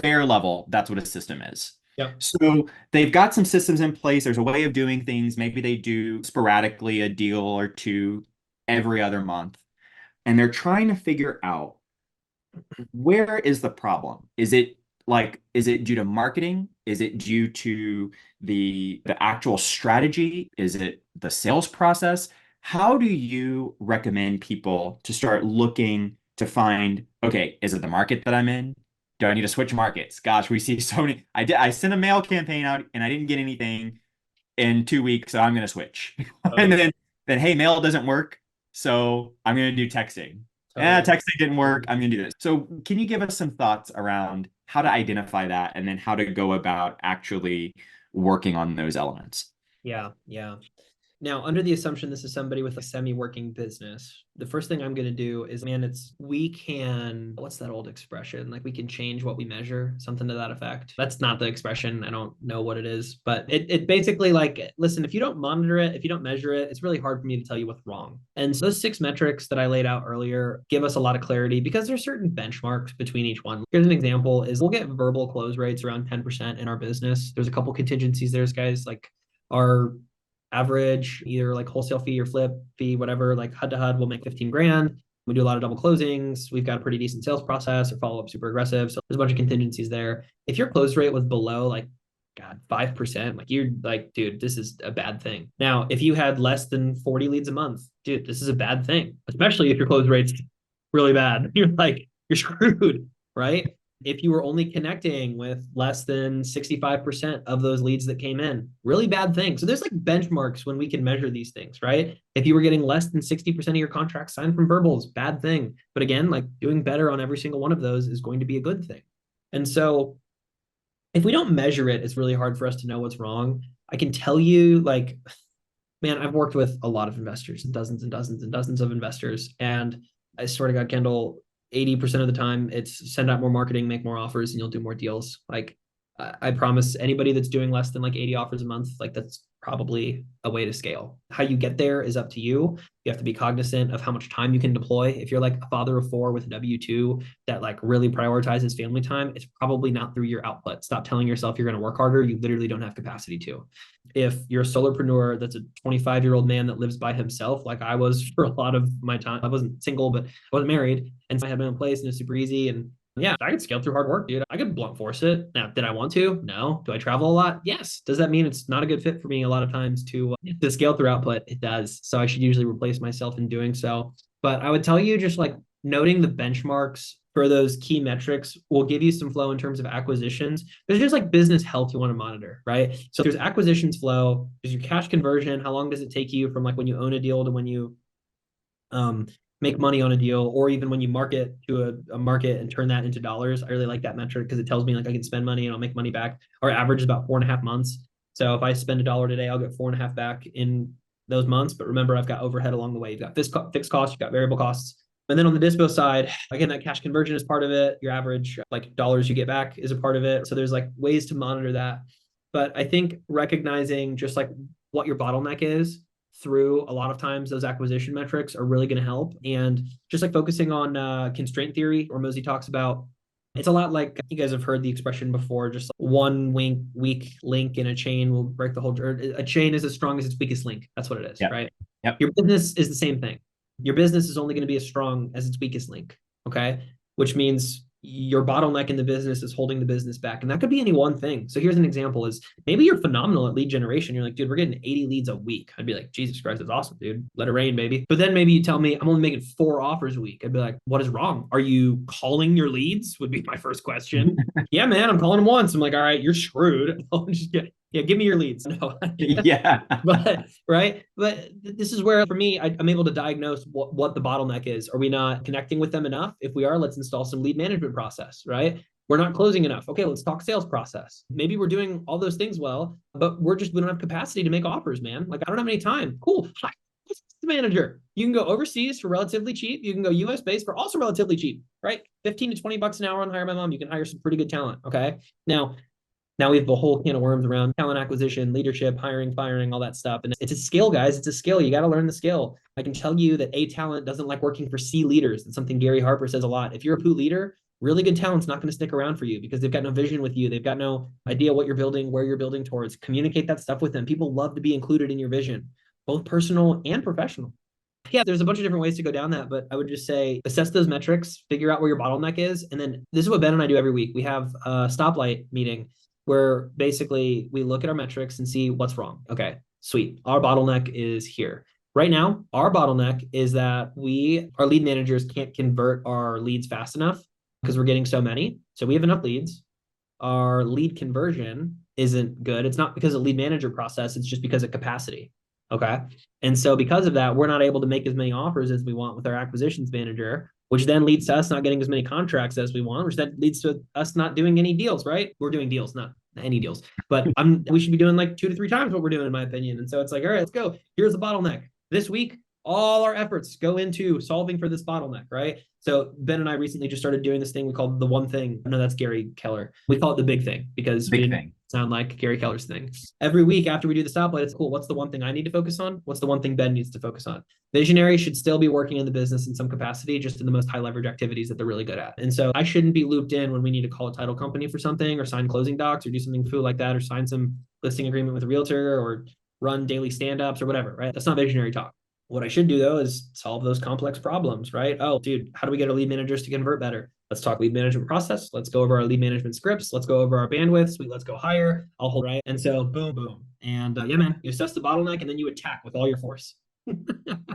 bare level, that's what a system is. Yeah. So they've got some systems in place. There's a way of doing things. Maybe they do sporadically a deal or two every other month, and they're trying to figure out where is the problem? Is it due to marketing? Is it due to the actual strategy? Is it the sales process? How do you recommend people to start looking to find, okay, is it the market that I'm in? Do I need to switch markets? Gosh, we see so many. I sent a mail campaign out and I didn't get anything in 2 weeks, so I'm gonna switch. And Totally. then hey, mail doesn't work, so I'm gonna do texting. Totally. Texting didn't work. I'm gonna do this. So can you give us some thoughts around how to identify that and then how to go about actually working on those elements? Yeah. Yeah. Now, under the assumption this is somebody with a semi-working business, the first thing I'm going to do is, man, we can, what's that old expression? Like we can change what we measure, something to that effect. That's not the expression. I don't know what it is, but it basically like, listen, if you don't monitor it, if you don't measure it, it's really hard for me to tell you what's wrong. And so those 6 metrics that I laid out earlier give us a lot of clarity because there's certain benchmarks between each one. Here's an example is we'll get verbal close rates around 10% in our business. There's a couple contingencies there, guys, like our average, either like wholesale fee or flip fee, whatever, like HUD to HUD, we'll make 15 grand. We do a lot of double closings. We've got a pretty decent sales process or follow up super aggressive. So there's a bunch of contingencies there. If your close rate was below like, God, 5%, like you're like, dude, this is a bad thing. Now, if you had less than 40 leads a month, dude, this is a bad thing, especially if your close rate's really bad. You're like, you're screwed, right? If you were only connecting with less than 65% of those leads that came in, really bad thing. So there's like benchmarks when we can measure these things, right? If you were getting less than 60% of your contracts signed from verbals, bad thing. But again, like doing better on every single one of those is going to be a good thing. And so if we don't measure it, it's really hard for us to know what's wrong. I can tell you, like, man, I've worked with a lot of investors and dozens and dozens and dozens of investors. And I swear to God, Kendall, 80% of the time it's send out more marketing, make more offers, and you'll do more deals. Like I promise anybody that's doing less than like 80 offers a month, like that's probably a way to scale. How you get there is up to you. You have to be cognizant of how much time you can deploy. If you're like a father of 4 with a W-2 that like really prioritizes family time, it's probably not through your output. Stop telling yourself you're going to work harder. You literally don't have capacity to. If you're a solopreneur that's a 25-year-old man that lives by himself, like I was for a lot of my time, I wasn't single, but I wasn't married. And so I had my own place and it's super easy. And yeah, I could scale through hard work, dude. I could blunt force it. Now, did I want to? No. Do I travel a lot? Yes. Does that mean it's not a good fit for me a lot of times to scale through output? It does. So I should usually replace myself in doing so. But I would tell you just like noting the benchmarks for those key metrics will give you some flow in terms of acquisitions. There's just like business health you want to monitor, right? So there's acquisitions flow, there's your cash conversion. How long does it take you from like when you own a deal to when you make money on a deal, or even when you market to a market and turn that into dollars? I really like that metric because it tells me like I can spend money and I'll make money back. Our average is about 4.5 months. So if I spend $1 today, I'll get 4.5 back in those months. But remember, I've got overhead along the way. You've got fixed costs, you've got variable costs. And then on the dispo side, again, that cash conversion is part of it. Your average like dollars you get back is a part of it. So there's like ways to monitor that. But I think recognizing just like what your bottleneck is through a lot of times those acquisition metrics are really going to help. And just like focusing on constraint theory, or Mosey talks about It's a lot like you guys have heard the expression before, just one weak link in a chain will break the whole, or a chain is as strong as its weakest link. That's what it is, Yep. right? Yep. Your business is the same thing. Your business is only going to be as strong as its weakest link. Okay. Which means your bottleneck in the business is holding the business back. And that could be any one thing. So here's an example is maybe you're phenomenal at lead generation. You're like, dude, we're getting 80 leads a week. I'd be like, Jesus Christ, that's awesome, dude. Let it rain, baby. But then maybe you tell me I'm only making 4 offers a week. I'd be like, what is wrong? Are you calling your leads? Would be my first question. Yeah, man, I'm calling them once. I'm like, all right, you're screwed. I'll just get, yeah, give me your leads. No. Yeah. But right. But this is where for me, I'm able to diagnose what the bottleneck is. Are we not connecting with them enough? If we are, let's install some lead management process, right? We're not closing enough. Okay, let's talk sales process. Maybe we're doing all those things well, but we don't have capacity to make offers, man. Like I don't have any time. Cool. Hi, manager. You can go overseas for relatively cheap. You can go US based for also relatively cheap, right? 15 to 20 bucks an hour on Hire My Mom. You can hire some pretty good talent. Okay. Now we have a whole can of worms around talent acquisition, leadership, hiring, firing, all that stuff. And it's a skill, guys. It's a skill. You got to learn the skill. I can tell you that A talent doesn't like working for C leaders. That's something Gary Harper says a lot. If you're a POO leader, really good talent's not going to stick around for you because they've got no vision with you. They've got no idea what you're building, where you're building towards. Communicate that stuff with them. People love to be included in your vision, both personal and professional. Yeah, there's a bunch of different ways to go down that, but I would just say assess those metrics, figure out where your bottleneck is. And then this is what Ben and I do every week. We have a stoplight meeting where basically we look at our metrics and see what's wrong. Okay, sweet. Our bottleneck is here. Right now, our bottleneck is that our lead managers can't convert our leads fast enough because we're getting so many. So we have enough leads. Our lead conversion isn't good. It's not because of lead manager process. It's just because of capacity. Okay. And so because of that, we're not able to make as many offers as we want with our acquisitions manager, which then leads to us not getting as many contracts as we want, which then leads to us not doing any deals, right? We're doing deals, not any deals, but we should be doing like 2 to 3 times what we're doing, in my opinion. And so it's like, all right, let's go. Here's the bottleneck. This week, all our efforts go into solving for this bottleneck, right? So Ben and I recently just started doing this thing we call the one thing. No, that's Gary Keller. We call it the big thing because we didn't sound like Gary Keller's thing. Every week after we do the stoplight, it's cool. What's the one thing I need to focus on? What's the one thing Ben needs to focus on? Visionaries should still be working in the business in some capacity, just in the most high leverage activities that they're really good at. And so I shouldn't be looped in when we need to call a title company for something or sign closing docs or do something cool like that or sign some listing agreement with a realtor or run daily stand-ups or whatever, right? That's not visionary talk. What I should do though is solve those complex problems, right? Oh, dude, how do we get our lead managers to convert better? Let's talk lead management process. Let's go over our lead management scripts. Let's go over our bandwidth. Sweet, let's go higher. I'll hold right. And so boom, boom. And yeah, man, you assess the bottleneck and then you attack with all your force.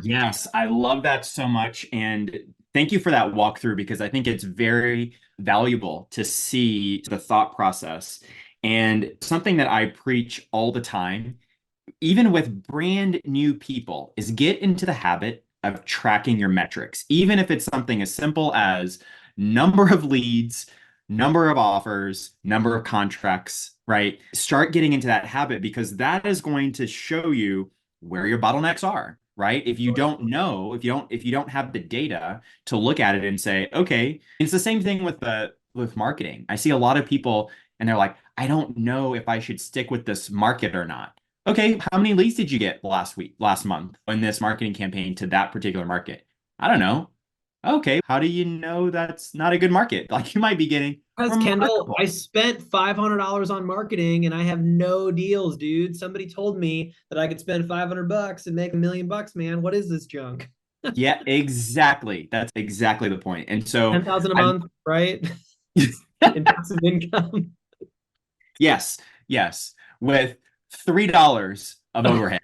Yes, I love that so much. And thank you for that walkthrough because I think it's very valuable to see the thought process. And something that I preach all the time, even with brand new people, is get into the habit of tracking your metrics, even if it's something as simple as number of leads, number of offers, number of contracts, right? Start getting into that habit because that is going to show you where your bottlenecks are, right? If you don't know, if you don't have the data to look at it and say, okay, it's the same thing with marketing. I see a lot of people and they're like, I don't know if I should stick with this market or not. Okay, how many leads did you get last month in this marketing campaign to that particular market? I don't know. Okay, how do you know that's not a good market? Like you might be getting Because Kendall, I spent $500 on marketing and I have no deals, dude. Somebody told me that I could spend $500 and make $1 million, man. What is this junk? Yeah, exactly. That's exactly the point. And so 10,000 a month, right? In passive income. Yes, yes. With $3 of overhead.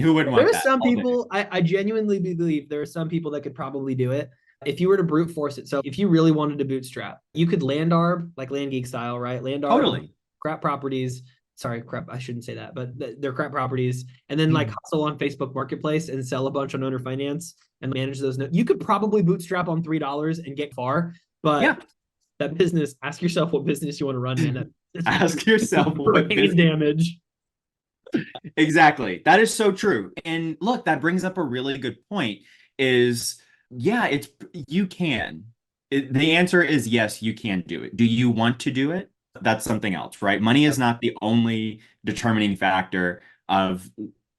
Who wouldn't want There are that? some people, I genuinely believe there are some people that could probably do it if you were to brute force it. So if you really wanted to bootstrap, you could land arb, like Land Geek style, right? Land arb, Totally. crap properties. Sorry, crap. I shouldn't say that, but they're crap properties. And then like hustle on Facebook Marketplace and sell a bunch on owner finance and manage those. You could probably bootstrap on $3 and get far, but yeah. That business, ask yourself what business you want to run, man. Ask yourself what brain damage. Exactly. That is so true. And look, that brings up a really good point is, yeah, you can. The answer is yes, you can do it. Do you want to do it? That's something else, right? Money is not the only determining factor of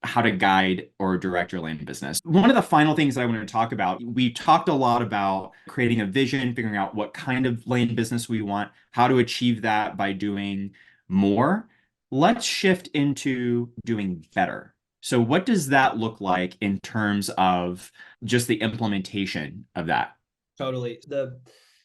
how to guide or direct your land business. One of the final things that I want to talk about, we talked a lot about creating a vision, figuring out what kind of land business we want, how to achieve that by doing more. Let's shift into doing better. So what does that look like in terms of just the implementation of that? Totally.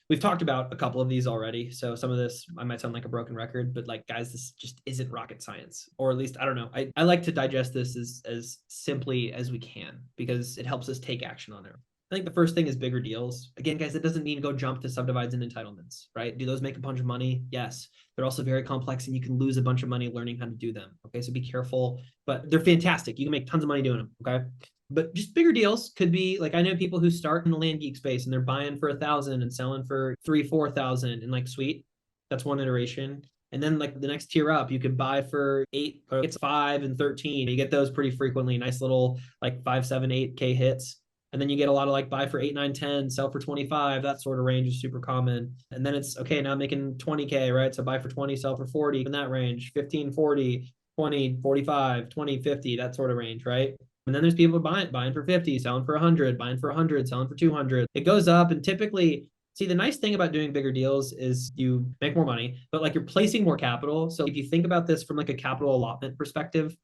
We've talked about a couple of these already. So some of this, I might sound like a broken record, but like, guys, this just isn't rocket science, or at least, I don't know. I like to digest this as simply as we can, because it helps us take action on it. I think the first thing is bigger deals. Again, guys, it doesn't mean go jump to subdivides and entitlements, right? Do those make a bunch of money? Yes. They're also very complex and you can lose a bunch of money learning how to do them. Okay. So be careful, but they're fantastic. You can make tons of money doing them. Okay. But just bigger deals could be like, I know people who start in the land geek space and they're buying for 1,000 and selling for 3,000-4,000, and like, sweet, that's one iteration. And then like the next tier up, you could buy for 8, or it's 5 and 13. You get those pretty frequently, nice little like 5, 7, 8K hits. And then you get a lot of like buy for 8, 9, 10, sell for 25. That sort of range is super common. And then it's okay, now I'm making 20K, right? So buy for 20, sell for 40 in that range, 15, 40, 20, 45, 20, 50, that sort of range, right? And then there's people buying for 50, selling for 100, buying for 100, selling for 200. It goes up. And typically, see, the nice thing about doing bigger deals is you make more money, but like you're placing more capital. So if you think about this from like a capital allotment perspective,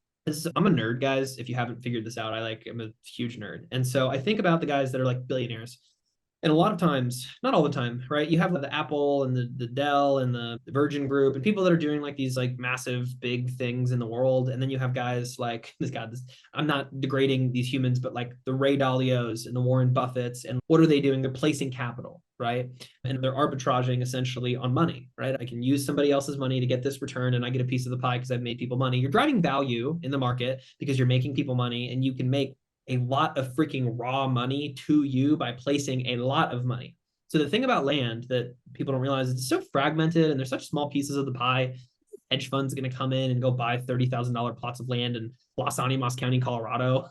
I'm a nerd, guys. If you haven't figured this out, I'm a huge nerd. And so I think about the guys that are like billionaires. And a lot of times, not all the time, right? You have the Apple and the Dell and the Virgin Group and people that are doing like these like massive big things in the world. And then you have guys like I'm not degrading these humans, but like the Ray Dalios and the Warren Buffetts. And what are they doing? They're placing capital, right? And they're arbitraging essentially on money, right? I can use somebody else's money to get this return and I get a piece of the pie because I've made people money. You're driving value in the market because you're making people money, and you can make a lot of freaking raw money to you by placing a lot of money. So the thing about land that people don't realize is it's so fragmented and there's such small pieces of the pie. Hedge funds going to come in and go buy $30,000 plots of land in Los Animas County, Colorado.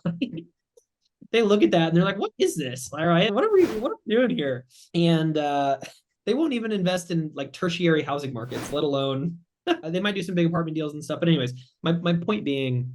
They look at that and they're like, what is this? All right, what are we doing here? And they won't even invest in like tertiary housing markets, let alone they might do some big apartment deals and stuff. But anyways, my point being,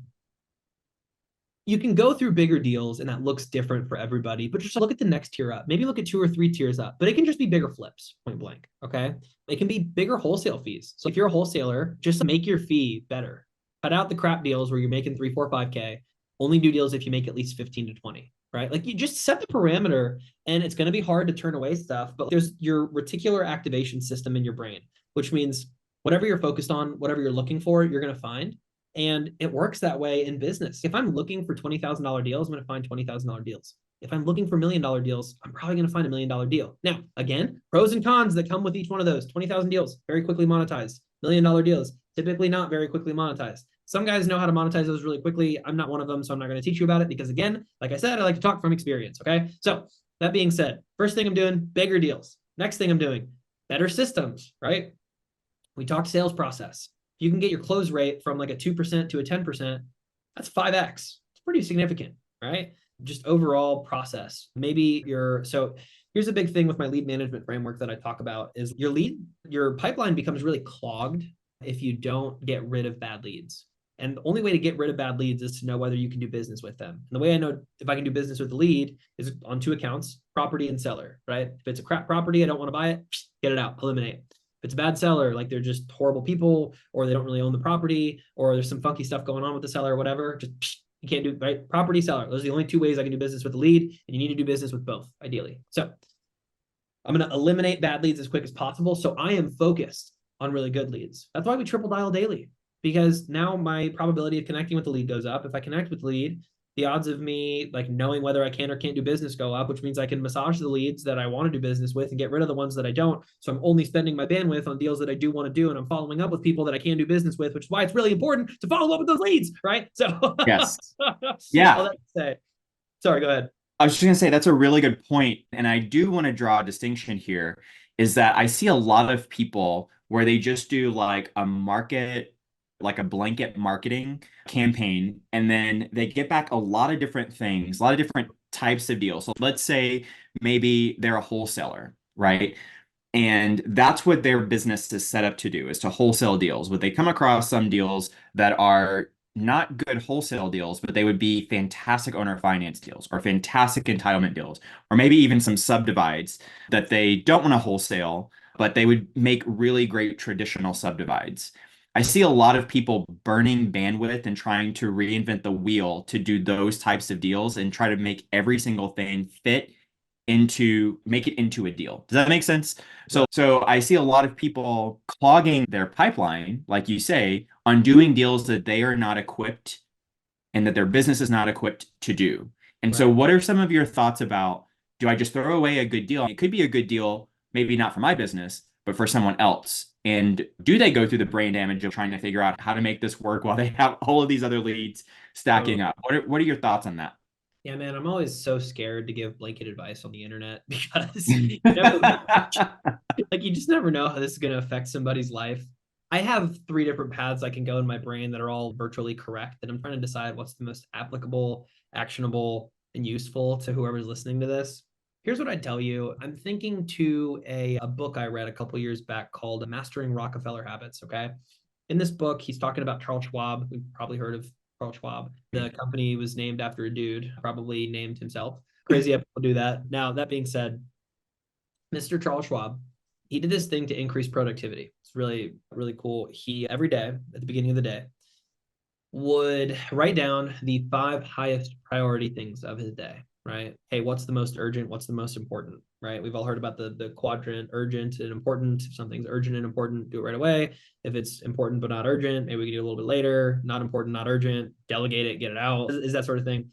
you can go through bigger deals and that looks different for everybody, but just look at the next tier up. Maybe look at 2 or 3 tiers up, but it can just be bigger flips, point blank. Okay. It can be bigger wholesale fees. So if you're a wholesaler, just make your fee better. Cut out the crap deals where you're making 3, 4, 5K. Only do deals if you make at least 15 to 20, right? Like, you just set the parameter, and it's going to be hard to turn away stuff, but there's your reticular activation system in your brain, which means whatever you're focused on, whatever you're looking for, you're going to find. And it works that way in business. If I'm looking for $20,000 deals, I'm going to find $20,000 deals. If I'm looking for $1 million deals, I'm probably going to find $1 million deal. Now, again, pros and cons that come with each one of those. 20,000 deals, very quickly monetized. $1 million deals, typically not very quickly monetized. Some guys know how to monetize those really quickly. I'm not one of them, so I'm not going to teach you about it because, again, like I said, I like to talk from experience, okay? So that being said, first thing I'm doing, bigger deals. Next thing I'm doing, better systems, right? We talked sales process. You can get your close rate from like a 2% to a 10%. That's 5x. It's pretty significant, right? Just overall process. So here's a big thing with my lead management framework that I talk about is your pipeline becomes really clogged if you don't get rid of bad leads. And the only way to get rid of bad leads is to know whether you can do business with them. And the way I know if I can do business with the lead is on 2 accounts, property and seller, right? If it's a crap property, I don't want to buy it, get it out, eliminate. If it's a bad seller, like they're just horrible people, or they don't really own the property, or there's some funky stuff going on with the seller or whatever, just you can't do, right? Property, seller. Those are the only 2 ways I can do business with the lead, and you need to do business with both, ideally. So I'm going to eliminate bad leads as quick as possible. So I am focused on really good leads. That's why we triple dial daily, because now my probability of connecting with the lead goes up. If I connect with the lead, the odds of me like knowing whether I can or can't do business go up, which means I can massage the leads that I want to do business with and get rid of the ones that I don't. So I'm only spending my bandwidth on deals that I do want to do, and I'm following up with people that I can do business with, which is why it's really important to follow up with those leads, right? So yes, yeah. All that to say. Sorry, go ahead. I was just going to say that's a really good point, and I do want to draw a distinction here. Is that I see a lot of people where they just do like a blanket marketing campaign, and then they get back a lot of different things, a lot of different types of deals. So let's say maybe they're a wholesaler, right? And that's what their business is set up to do, is to wholesale deals. But they come across some deals that are not good wholesale deals, but they would be fantastic owner finance deals or fantastic entitlement deals, or maybe even some subdivides that they don't want to wholesale, but they would make really great traditional subdivides. I see a lot of people burning bandwidth and trying to reinvent the wheel to do those types of deals and try to make every single thing fit make it into a deal. Does that make sense? So I see a lot of people clogging their pipeline, like you say, on doing deals that they are not equipped and that their business is not equipped to do. And so Right. what are some of your thoughts about, do I just throw away a good deal? It could be a good deal, maybe not for my business, but for someone else. And do they go through the brain damage of trying to figure out how to make this work while they have all of these other leads stacking Totally. up? What are your thoughts on that? Yeah, man, I'm always so scared to give blanket advice on the internet because you never know. Like you just never know how this is going to affect somebody's life. I have three different paths I can go in my brain that are all virtually correct, and I'm trying to decide what's the most applicable, actionable, and useful to whoever's listening to this. Here's what I'd tell you. I'm thinking to a book I read a couple years back called Mastering Rockefeller Habits. Okay. In this book, he's talking about Charles Schwab. We've probably heard of Charles Schwab. The company was named after a dude, probably named himself. Crazy how people do that. Now, that being said, Mr. Charles Schwab, he did this thing to increase productivity. It's really, really cool. He, every day, at the beginning of the day, would write down the 5 highest priority things of his day, right? Hey, what's the most urgent? What's the most important, right? We've all heard about the quadrant, urgent and important. If something's urgent and important, do it right away. If it's important but not urgent, maybe we can do it a little bit later. Not important, not urgent, delegate it, get it out, is that sort of thing.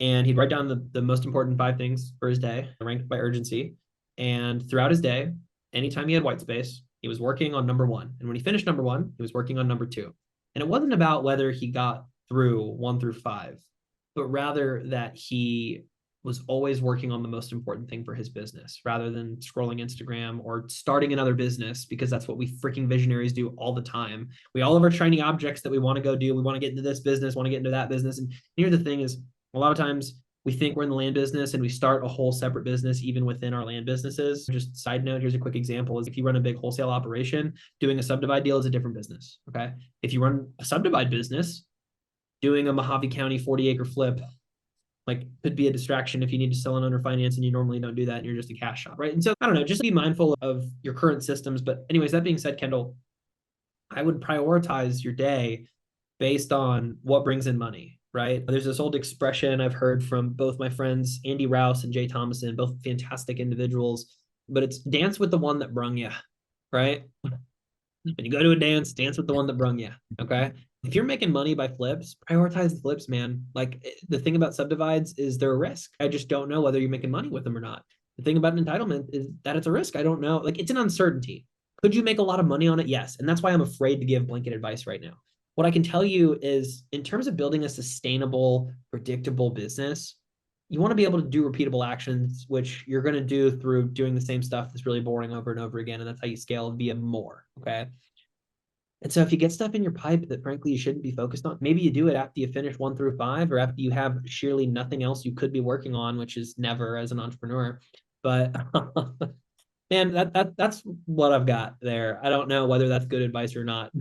And he'd write down the most important 5 things for his day, ranked by urgency. And throughout his day, anytime he had white space, he was working on number 1. And when he finished number 1, he was working on number 2. And it wasn't about whether he got through 1 through 5, but rather that he was always working on the most important thing for his business rather than scrolling Instagram or starting another business, because that's what we freaking visionaries do all the time. We all have our shiny objects that we want to go do. We want to get into this business, want to get into that business. And here the thing is, a lot of times we think we're in the land business and we start a whole separate business even within our land businesses. Just side note, here's a quick example: is if you run a big wholesale operation, doing a subdivide deal is a different business. Okay. If you run a subdivide business, doing a Mojave County 40-acre flip like could be a distraction if you need to sell an owner finance and you normally don't do that and you're just a cash shop, right? And so I don't know, just be mindful of your current systems. But anyways, that being said, Kendall, I would prioritize your day based on what brings in money, right? There's this old expression I've heard from both my friends, Andy Rouse and Jay Thomason, both fantastic individuals, but it's dance with the one that brung you, right? When you go to a dance, dance with the one that brung you, okay? If you're making money by flips, prioritize the flips, man. Like the thing about subdivides is they're a risk. I just don't know whether you're making money with them or not. The thing about an entitlement is that it's a risk. I don't know. Like it's an uncertainty. Could you make a lot of money on it? Yes. And that's why I'm afraid to give blanket advice right now. What I can tell you is in terms of building a sustainable, predictable business, you want to be able to do repeatable actions, which you're going to do through doing the same stuff that's really boring over and over again. And that's how you scale via more. Okay. And so if you get stuff in your pipe that frankly you shouldn't be focused on, maybe you do it after you finish 1 through 5 or after you have sheerly nothing else you could be working on, which is never as an entrepreneur. But man, that's what I've got there. I don't know whether that's good advice or not.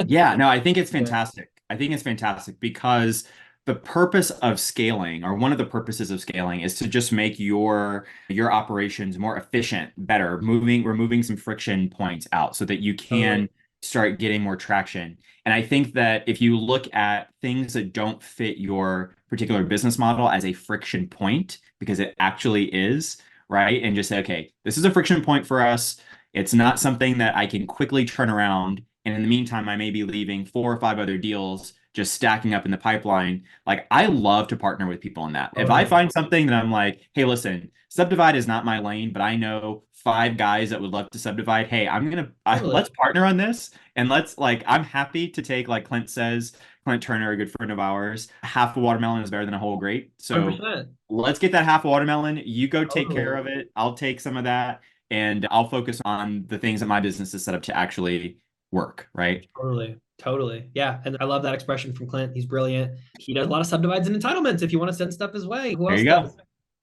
Yeah, no, I think it's fantastic. I think it's fantastic because the purpose of scaling, or one of the purposes of scaling, is to just make your operations more efficient, better, removing some friction points out so that you Totally. can start getting more traction. And I think that if you look at things that don't fit your particular business model as a friction point, because it actually is, right? And just say, okay, this is a friction point for us. It's not something that I can quickly turn around. And in the meantime, I may be leaving 4 or 5 other deals just stacking up in the pipeline. Like, I love to partner with people in that. If I Totally. find something that I'm like, hey, listen, subdivide is not my lane, but I know 5 guys that would love to subdivide. Hey, let's Totally. partner on this. And I'm happy to take, like Clint says, Clint Turner, a good friend of ours, half a watermelon is better than a whole grape. So 100%. let's get that half a watermelon. You go take care Totally. of it. I'll take some of that and I'll focus on the things that my business is set up to actually work, right? Totally. Totally. Yeah. And I love that expression from Clint. He's brilliant. He does a lot of subdivides and entitlements if you want to send stuff his way. Who There else you go. does?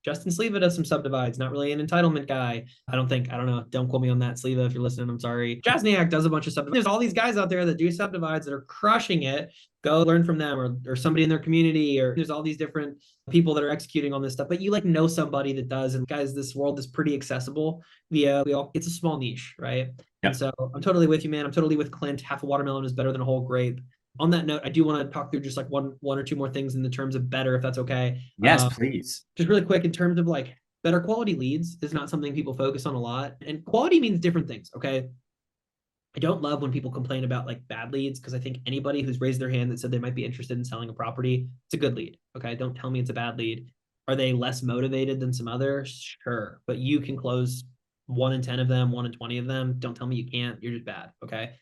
Justin Sleva does some subdivides, not really an entitlement guy. I don't know. Don't quote me on that, Sleva, if you're listening, I'm sorry. Jasniak does a bunch of subdivides. There's all these guys out there that do subdivides that are crushing it. Go learn from them, or somebody in their community, or there's all these different people that are executing on this stuff, but you like know somebody that does. And guys, this world is pretty accessible it's a small niche, right? Yep. And so I'm totally with you, man. I'm totally with Clint. Half a watermelon is better than a whole grape. On that note, I do want to talk through just like one or two more things in the terms of better, if that's okay. Yes, please. Just really quick, in terms of like better quality leads is not something people focus on a lot. And quality means different things, okay? I don't love when people complain about like bad leads, because I think anybody who's raised their hand that said they might be interested in selling a property, it's a good lead, okay? Don't tell me it's a bad lead. Are they less motivated than some others? Sure. But you can close 1 in 10 of them, 1 in 20 of them. Don't tell me you can't. You're just bad, okay?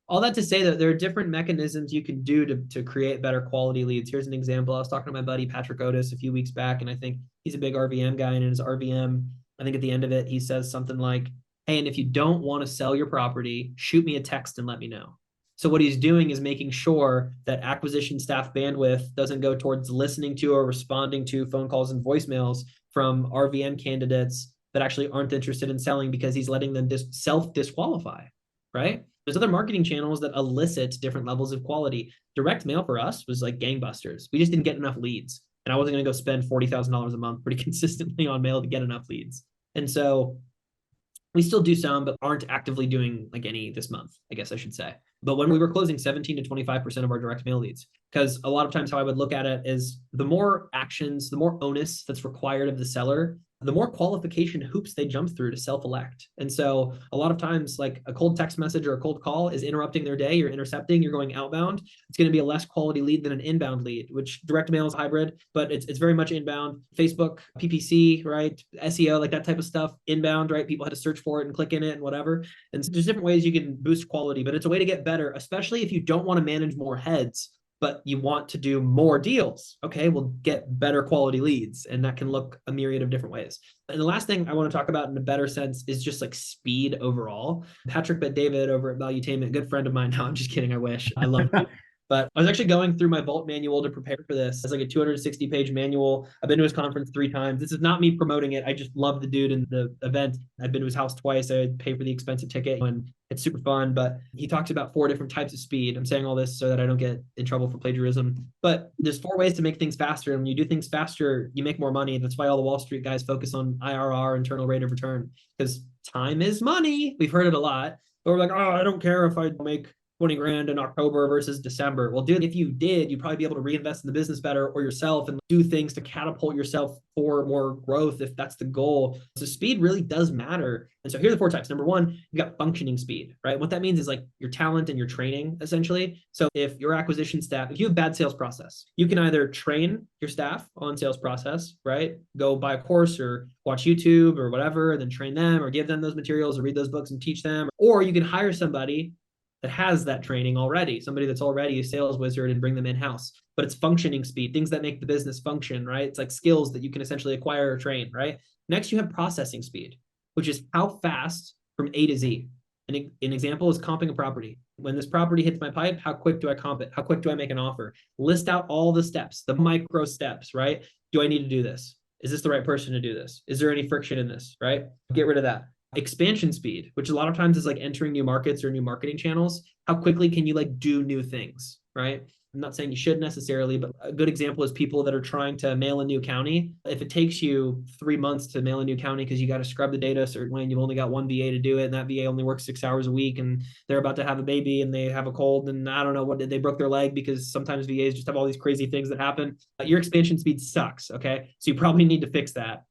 All that to say that there are different mechanisms you can do to create better quality leads. Here's an example. I was talking to my buddy Patrick Otis a few weeks back, and I think he's a big RVM guy. And in his RVM, I think at the end of it, he says something like, hey, and if you don't want to sell your property, shoot me a text and let me know. So what he's doing is making sure that acquisition staff bandwidth doesn't go towards listening to or responding to phone calls and voicemails from RVM candidates that actually aren't interested in selling, because he's letting them self-disqualify, right? There's other marketing channels that elicit different levels of quality. Direct mail for us was like gangbusters. We just didn't get enough leads. And I wasn't going to go spend $40,000 a month pretty consistently on mail to get enough leads. And so we still do some, but aren't actively doing like any this month, I guess I should say. But when we were closing 17 to 25% of our direct mail leads, because a lot of times how I would look at it is the more actions, the more onus that's required of the seller, the more qualification hoops they jump through to self-elect. And so a lot of times, like a cold text message or a cold call is interrupting their day. You're intercepting, you're going outbound. It's going to be a less quality lead than an inbound lead, which direct mail is hybrid, but it's very much inbound. Facebook, PPC, right? SEO, like that type of stuff, inbound, right? People had to search for it and click in it and whatever. And so there's different ways you can boost quality, but it's a way to get better, especially if you don't want to manage more heads, but you want to do more deals. Okay, we'll get better quality leads, and that can look a myriad of different ways. And the last thing I want to talk about in a better sense is just like speed overall. Patrick Bet-David over at Valuetainment, good friend of mine. No, I'm just kidding. I wish. I love him. But I was actually going through my Vault manual to prepare for this. It's like a 260-page manual. I've been to his conference 3 times. This is not me promoting it. I just love the dude and the event. I've been to his house twice. I pay for the expensive ticket, and it's super fun. But he talks about 4 different types of speed. I'm saying all this so that I don't get in trouble for plagiarism. But there's 4 ways to make things faster. And when you do things faster, you make more money. That's why all the Wall Street guys focus on IRR, internal rate of return, because time is money. We've heard it a lot. But we're like, oh, I don't care if I make 20 grand in October versus December. Well, dude, if you did, you'd probably be able to reinvest in the business better or yourself and do things to catapult yourself for more growth if that's the goal. So speed really does matter. And so here are the 4 types. Number 1, you got functioning speed, right? What that means is like your talent and your training, essentially. So if your acquisition staff, if you have bad sales process, you can either train your staff on sales process, right? Go buy a course or watch YouTube or whatever, and then train them or give them those materials or read those books and teach them. Or you can hire somebody that has that training already, somebody that's already a sales wizard, and bring them in-house. But it's functioning speed, things that make the business function, right? It's like skills that you can essentially acquire or train, right? Next, you have processing speed, which is how fast from A to Z. An example is comping a property. When this property hits my pipe, how quick do I comp it? How quick do I make an offer? List out all the steps, the micro steps, right? Do I need to do this? Is this the right person to do this? Is there any friction in this, right? Get rid of that. Expansion speed, which a lot of times is like entering new markets or new marketing channels. How quickly can you like do new things, right? I'm not saying you should necessarily, but a good example is people that are trying to mail a new county. If it takes you 3 months to mail a new county because you got to scrub the data a certain way and you've only got one VA to do it, and that VA only works 6 hours a week, and they're about to have a baby and they have a cold, and I don't know what, they broke their leg, because sometimes VAs just have all these crazy things that happen. Your expansion speed sucks, okay? So you probably need to fix that.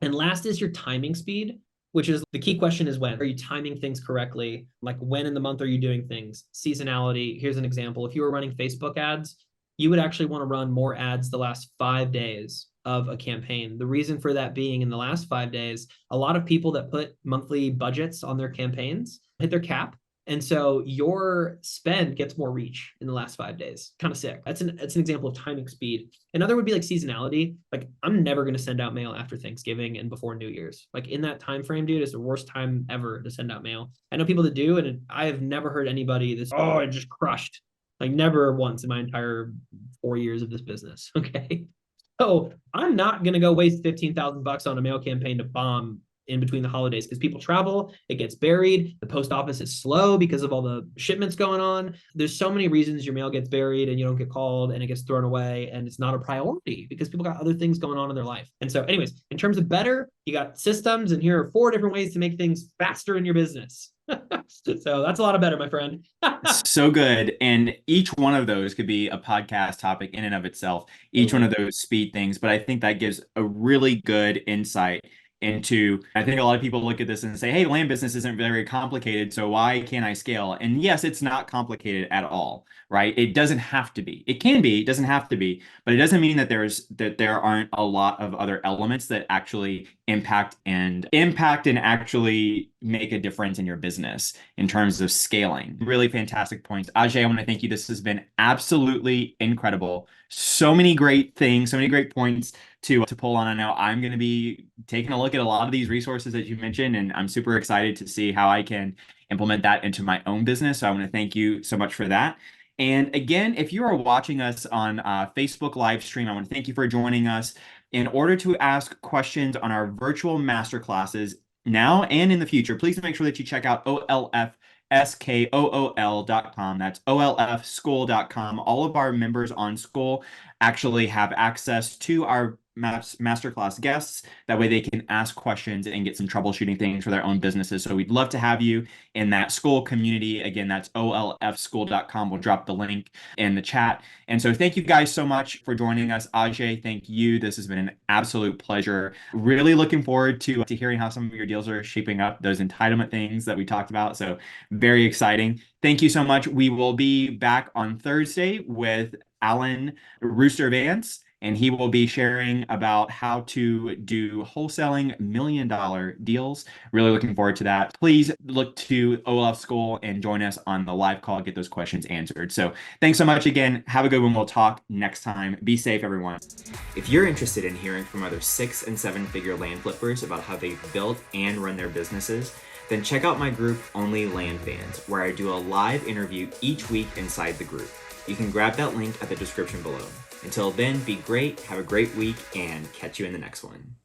And last is your timing speed, which is the key question is when. Are you timing things correctly? Like when in the month are you doing things? Seasonality. Here's an example. If you were running Facebook ads, you would actually want to run more ads the last 5 days of a campaign. The reason for that being, in the last 5 days, a lot of people that put monthly budgets on their campaigns hit their cap. And so your spend gets more reach in the last 5 days. Kind of sick. That's an example of timing speed. Another would be like seasonality. Like I'm never going to send out mail after Thanksgiving and before New Year's. Like in that time frame, dude, is the worst time ever to send out mail. I know people that do, and I have never heard anybody that's, oh, I just crushed. Like never once in my entire 4 years of this business. Okay. So I'm not going to go waste $15,000 on a mail campaign to bomb in between the holidays because people travel, it gets buried, the post office is slow because of all the shipments going on. There's so many reasons your mail gets buried and you don't get called and it gets thrown away and it's not a priority because people got other things going on in their life. And so anyways, in terms of better, you got systems, and here are 4 different ways to make things faster in your business. So that's a lot of better, my friend. So good. And each one of those could be a podcast topic in and of itself, each one of those speed things. But I think that gives a really good insight into, I think a lot of people look at this and say, hey, land business isn't very complicated, so why can't I scale? And yes, it's not complicated at all, right? It doesn't have to be. It can be, it doesn't have to be, but it doesn't mean that there aren't a lot of other elements that actually impact and actually make a difference in your business in terms of scaling. Really fantastic points. Ajay, I want to thank you. This has been absolutely incredible. So many great things, so many great points to pull on. I know I'm going to be taking a look at a lot of these resources that you mentioned, and I'm super excited to see how I can implement that into my own business. So I want to thank you so much for that. And again, if you are watching us on Facebook live stream, I want to thank you for joining us. In order to ask questions on our virtual masterclasses now and in the future, please make sure that you check out olfskool.com. That's olfschool.com. All of our members on School actually have access to our masterclass guests. That way they can ask questions and get some troubleshooting things for their own businesses. So we'd love to have you in that School community. Again, that's olfschool.com. We'll drop the link in the chat. And so thank you guys so much for joining us. Ajay, thank you. This has been an absolute pleasure. Really looking forward to hearing how some of your deals are shaping up, those entitlement things that we talked about. So very exciting. Thank you so much. We will be back on Thursday with Alan Rooster Vance, and he will be sharing about how to do wholesaling $1 million deals. Really looking forward to that. Please look to OLF School and join us on the live call, get those questions answered. So thanks so much again. Have a good one. We'll talk next time. Be safe, everyone. If you're interested in hearing from other 6- and 7-figure land flippers about how they've built and run their businesses, then check out my group, OnlyLandFans, where I do a live interview each week inside the group. You can grab that link at the description below. Until then, be great, have a great week, and catch you in the next one.